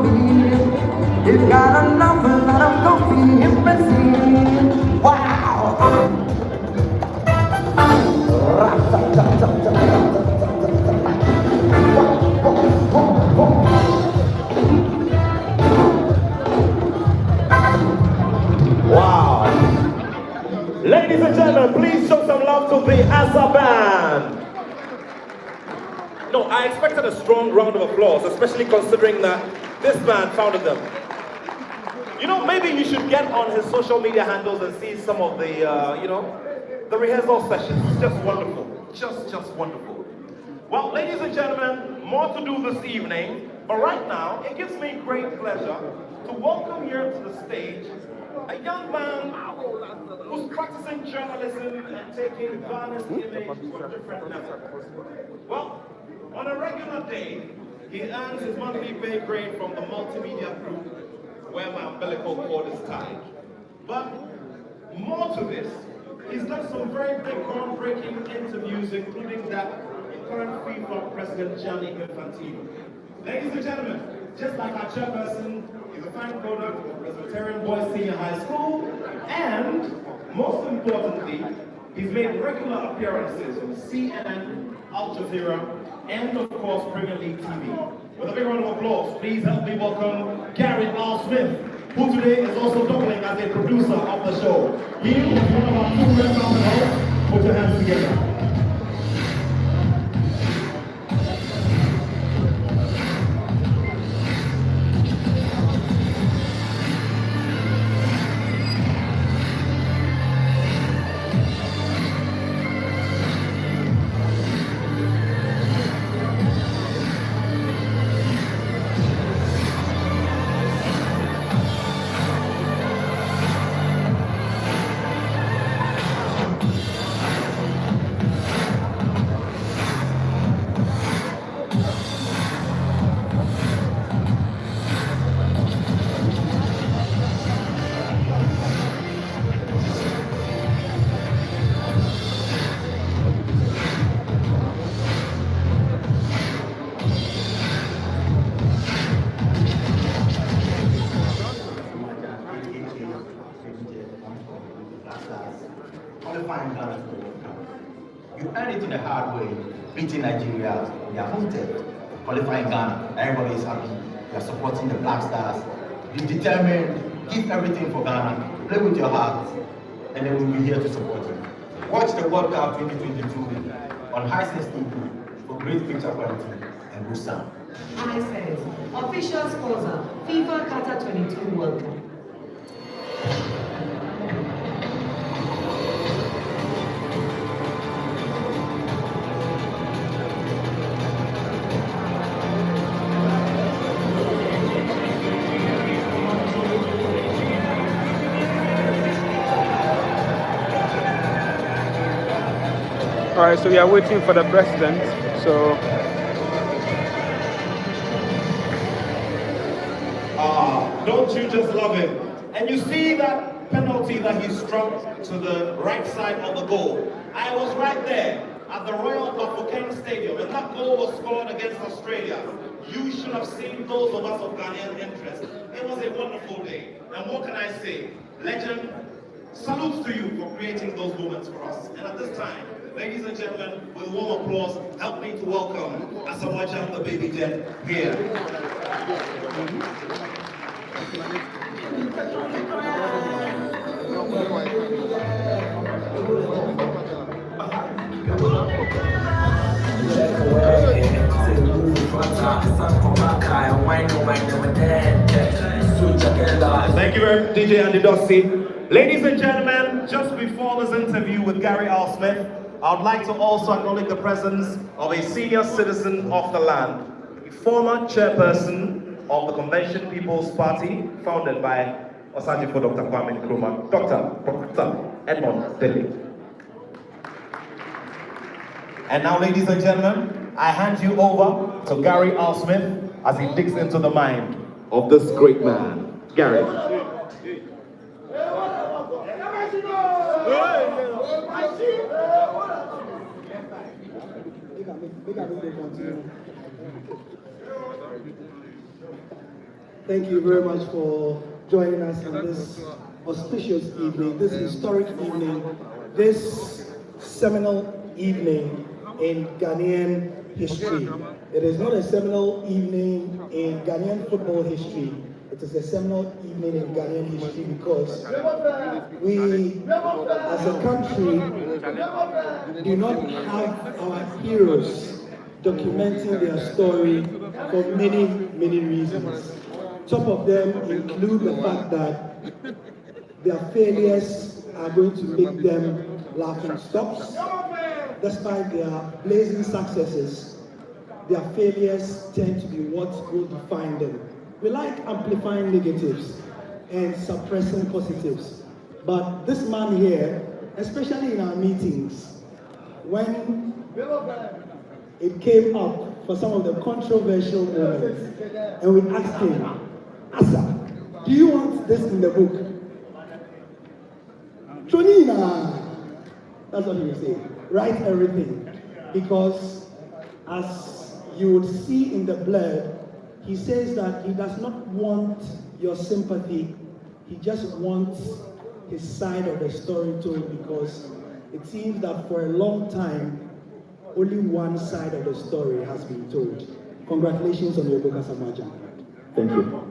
be. It's got a number that I'm gonna be impressing. Wow! Wow. Ladies and gentlemen, please show some love to the Asa Band. No, I expected a strong round of applause, especially considering that this man founded them. You know, maybe you should get on his social media handles and see some of the, the rehearsal sessions. It's just wonderful. Just wonderful. Well, ladies and gentlemen, more to do this evening, but right now, it gives me great pleasure to welcome here to the stage a young man who's practicing journalism and taking Ghana's image to a different level. Well, on a regular day, he earns his monthly pay grade from the multimedia group where my umbilical cord is tied. But more to this, he's done some very big groundbreaking interviews, including that with current FIFA President Gianni Infantino. Ladies and gentlemen, just like our chairperson, he's a fine product of Presbyterian Boys Senior High School, and most importantly, he's made regular appearances on CNN, Al Jazeera, and of course Premier League TV. With a big round of applause, please help me welcome Gary R. Smith, who today is also doubling as a producer of the show. He is one of our two red carpet hosts. Put your hands together. Qualifying Ghana for the World Cup. You earned it in a hard way, beating Nigeria in their home turf. Qualifying Ghana, everybody is happy. You are supporting the Black Stars. Be determined, give everything for Ghana, play with your heart, and then we'll be here to support you. Watch the World Cup 2022 on Hisense TV for great picture quality and good sound. Hisense, official sponsor, FIFA Qatar 22 World Cup. All right, so we are waiting for the president. So don't you just love him? And you see that penalty that he struck to the right side of the goal. I was right there at the Royal Bafokeng Stadium, and that goal was scored against Australia. You should have seen those of us of Ghanaian interest. It was a wonderful day. And what can I say? Legend, salutes to you for creating those moments for us. And at this time, ladies and gentlemen, with warm applause, help me to welcome Asamoah Gyan, the baby jet, here. Thank you very much, DJ Andy Dossi. Ladies and gentlemen, just before this interview with Gary R. Smith, I would like to also acknowledge the presence of a senior citizen of the land, a former chairperson of the Convention People's Party, founded by Osajifo Dr. Kwame Nkrumah, Dr. Edmond Dele. And now, ladies and gentlemen, I hand you over to Gary R. Smith as he digs into the mind of this great man. Gary. Thank you very much for joining us on this auspicious evening, this historic evening, this seminal evening in Ghanaian history. It is not a seminal evening in Ghanaian football history. It is a seminal evening in Ghanaian history because we, as a country, do not have our heroes documenting their story for many, many reasons. Top of them include the fact that their failures are going to make them laughing stocks. Despite their blazing successes, their failures tend to be what will define them. We like amplifying negatives and suppressing positives. But this man here, especially in our meetings, when it came up for some of the controversial moments, and we asked him, Asa, do you want this in the book? Chonina! That's what he would say. Write everything. Because as you would see in the blurb, he says that he does not want your sympathy. He just wants his side of the story told, because it seems that for a long time, only one side of the story has been told. Congratulations on your book, Asamoah Gyan. Thank you.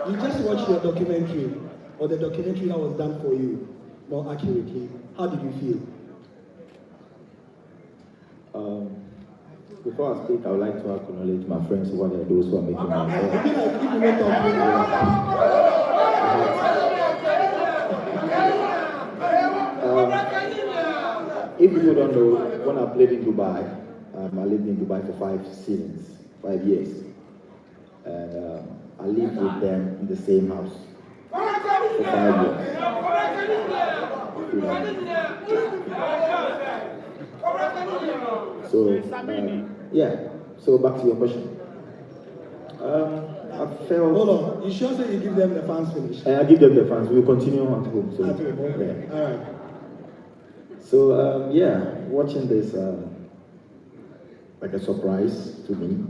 You just watched your documentary, or the documentary that was done for you, more accurately. How did you feel? Before I speak, I would like to acknowledge my friends who are those who are making my If people don't know, when I played in Dubai, I lived in Dubai for 5 years. And I lived with them in the same house for 5 years. So, yeah. So back to your question. I felt... Hold on. You sure say you give them the fans finish? I give them the fans. We'll continue at home. So, at home, okay. Yeah. All right. So, yeah, watching this, like a surprise to me.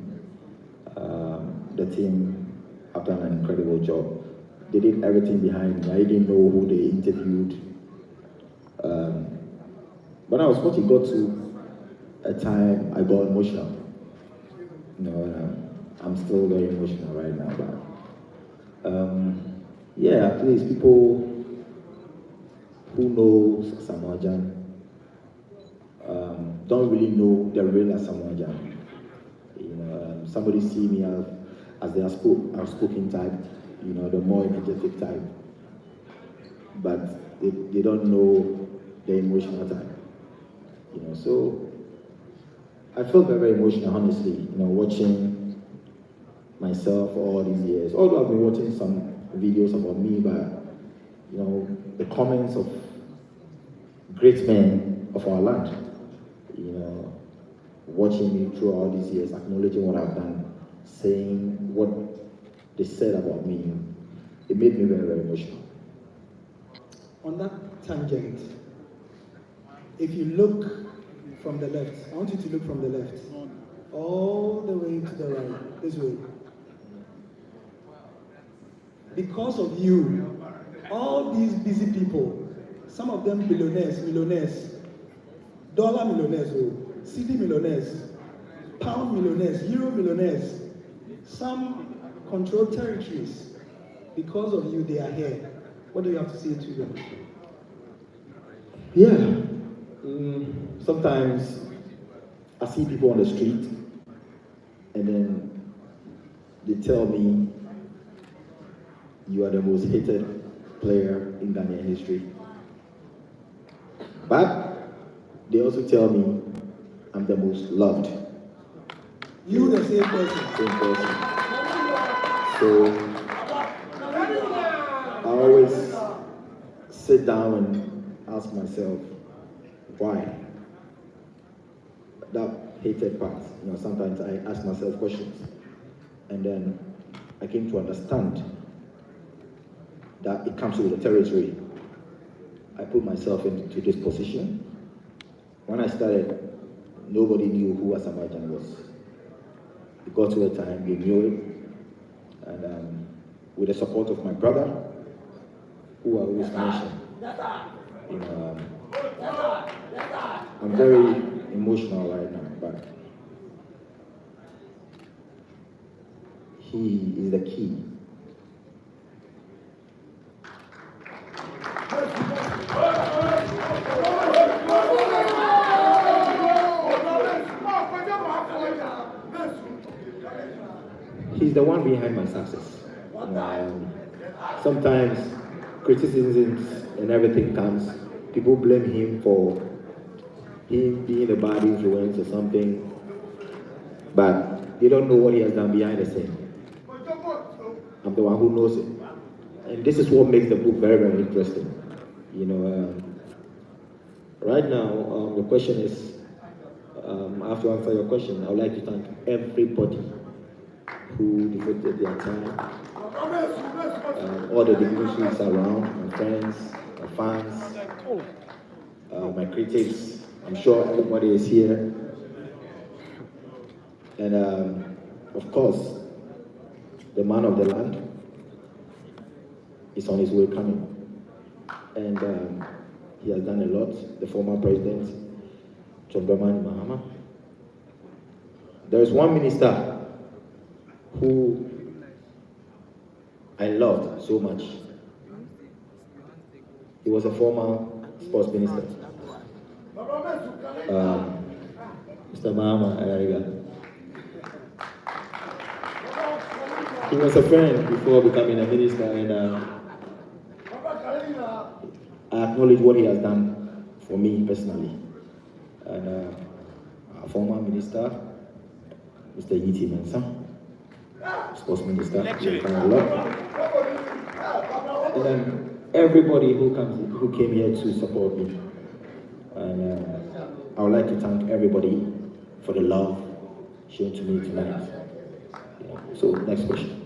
The team have done an incredible job. They did everything behind me. I didn't know who they interviewed. But I was watching, got to a time I got emotional. You know, I'm still very emotional right now. But yeah, at least people who know Asamoah Gyan don't really know the real Asamoah Gyan. You know, somebody see me as the outspoken type, you know, the more energetic type, but they don't know the emotional type. You know, so I felt very, very emotional, honestly, you know, watching myself all these years. Although I've been watching some videos about me, but, you know, the comments of great men of our land, you know, watching me through all these years, acknowledging what I've done, saying what they said about me, it made me very, very emotional. On that tangent, if you look from the left, I want you to look from the left, all the way to the right, this way. Because of you, all these busy people, some of them millionaires, dollar millionaires, city millionaires, pound millionaires, euro millionaires, some control territories. Because of you, they are here. What do you have to say to them? Yeah. Sometimes I see people on the street and then they tell me you are the most hated player in Ghanaian history. But they also tell me I'm the most loved. You the same person. Same person. So I always sit down and ask myself, why? That hated part, you know, sometimes I ask myself questions. And then I came to understand that it comes with the territory. I put myself into this position. When I started nobody knew who Asamoah Gyan was. It got to a time we knew it, and with the support of my brother, who I always mention, you know, I'm very emotional right now, but he is the key. He's the one behind my success. Sometimes criticisms and everything comes, people blame him for him being a bad influence or something, but they don't know what he has done behind the scene. I'm the one who knows it. And this is what makes the book very, very interesting. You know, right now, the question is, I have to answer your question. I would like to thank everybody who devoted their time, all the dignitaries around, my friends, my fans, my critics. I'm sure everybody is here. And of course, the man of the land is on his way coming. And he has done a lot. The former president, John Mahama. There is one minister who I loved so much. He was a former sports minister. Mr. Mahama. He was a friend before becoming a minister, and I acknowledge what he has done for me personally. And our former minister, Mr. Yiti Mensah, sports minister, a lot. And then everybody who came here to support me. And I would like to thank everybody for the love shown to me tonight. Yeah. So, next question.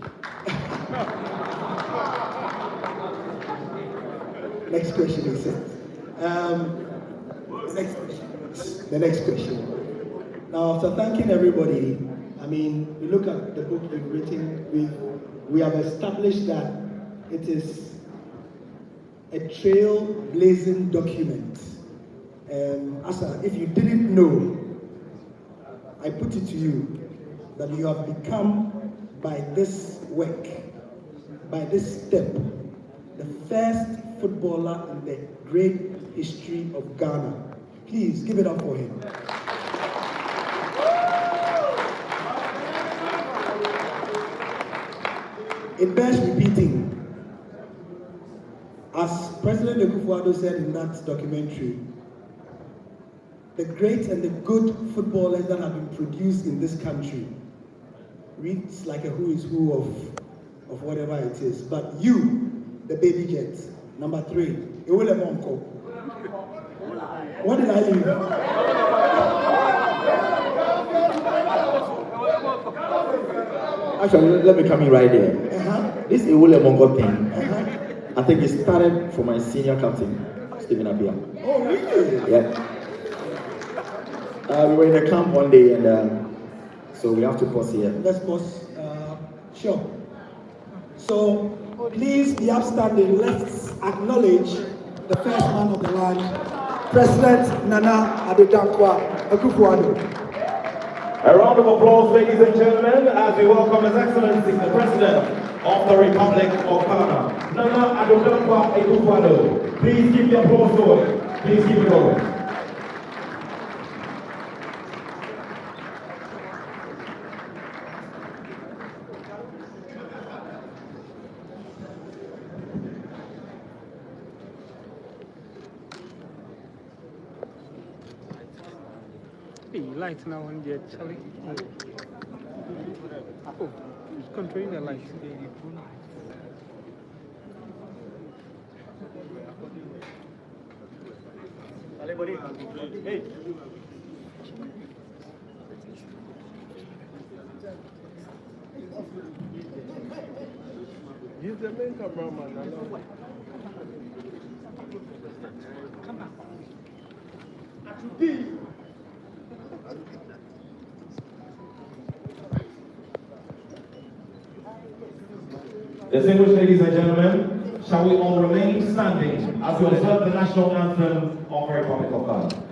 Next question is the next question. Now, after thanking everybody, I mean, we look at the book you've written, we have established that it is a trailblazing document. Asa, if you didn't know, I put it to you that you have become, by this work, by this step, the first footballer in the great history of Ghana. Please give it up for him. It bears repeating. As President Akufo-Addo said in that documentary, the great and the good footballers that have been produced in this country reads like a who is who of whatever it is. But you, the baby jet, number 3, Ewele Monko. What did I leave? Actually, let me come in right there. This Ewele Monko thing, I think it started from my senior captain, Stephen Abia. Oh, really? Yeah. We were in a camp one day, and so we have to pause here. Let's pause. Sure. So, please be upstanding. Let's acknowledge the first man of the land, President Nana Addo Akufo-Addo. A round of applause, ladies and gentlemen, as we welcome His Excellency, the President of the Republic of Ghana, Nana Addo Akufo-Addo. Please keep the applause going. Please keep it going. Light now on the Charlie. Oh, it's controlling the light. Hey. He's the main cameraman. Come on. Distinguished ladies and gentlemen, shall we all remain standing as we observe the national anthem of the Republic of Ghana?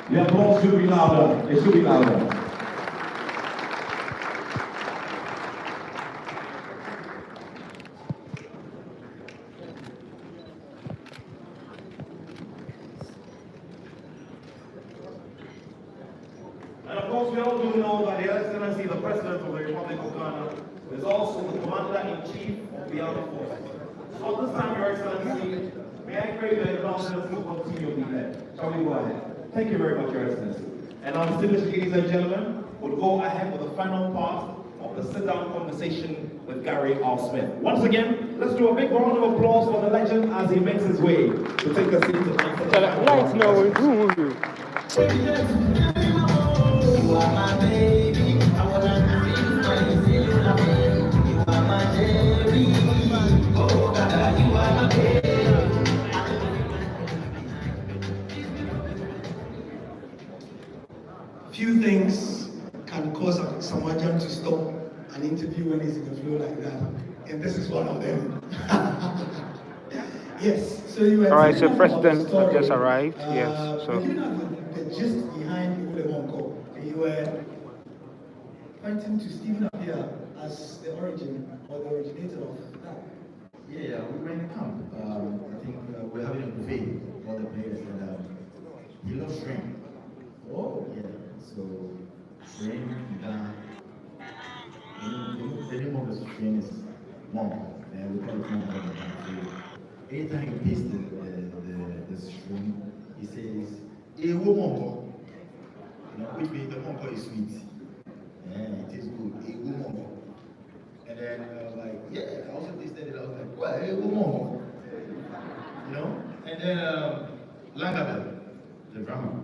The applause should be louder. It should be louder. And of course, we all do know that His Excellency, the President of the Republic of Ghana, is also the Commander-in-Chief of the Armed Forces. So at this time, Your Excellency, may I crave the acknowledgement to continue with that? Shall we go ahead? Thank you very much, Your Excellency. And our distinguished ladies and gentlemen, we'll go ahead with the final part of the sit-down conversation with Gary R. Smith. Once again, let's do a big round of applause for the legend as he makes his way to take a seat to answer the final question. You are my baby, I wanna be when you feel you are my baby, oh God, you are my baby. Few things can cause Asamoah Gyan to stop an interview when he's in the flow like that, and this is one of them. Yes, so you were. All right, so President just arrived. Yes, so. The gist behind Yeboah, you were pointing to Stephen Appiah as the origin or the originator of that. Yeah, we were in the camp. I think we're having a buffet for all the players, and he loves shrimp. Oh, yeah. So, shrimp, the name of the shrimp is Monk, and we call it Monk all the time. So, anytime he tastes the shrimp, he says, Yeboah, which means the Monk is sweet. Yeah, it is good. Yeboah. And then I was like, yeah, I also tasted it. I was like, what? Yeboah. And then Langabel, the drummer.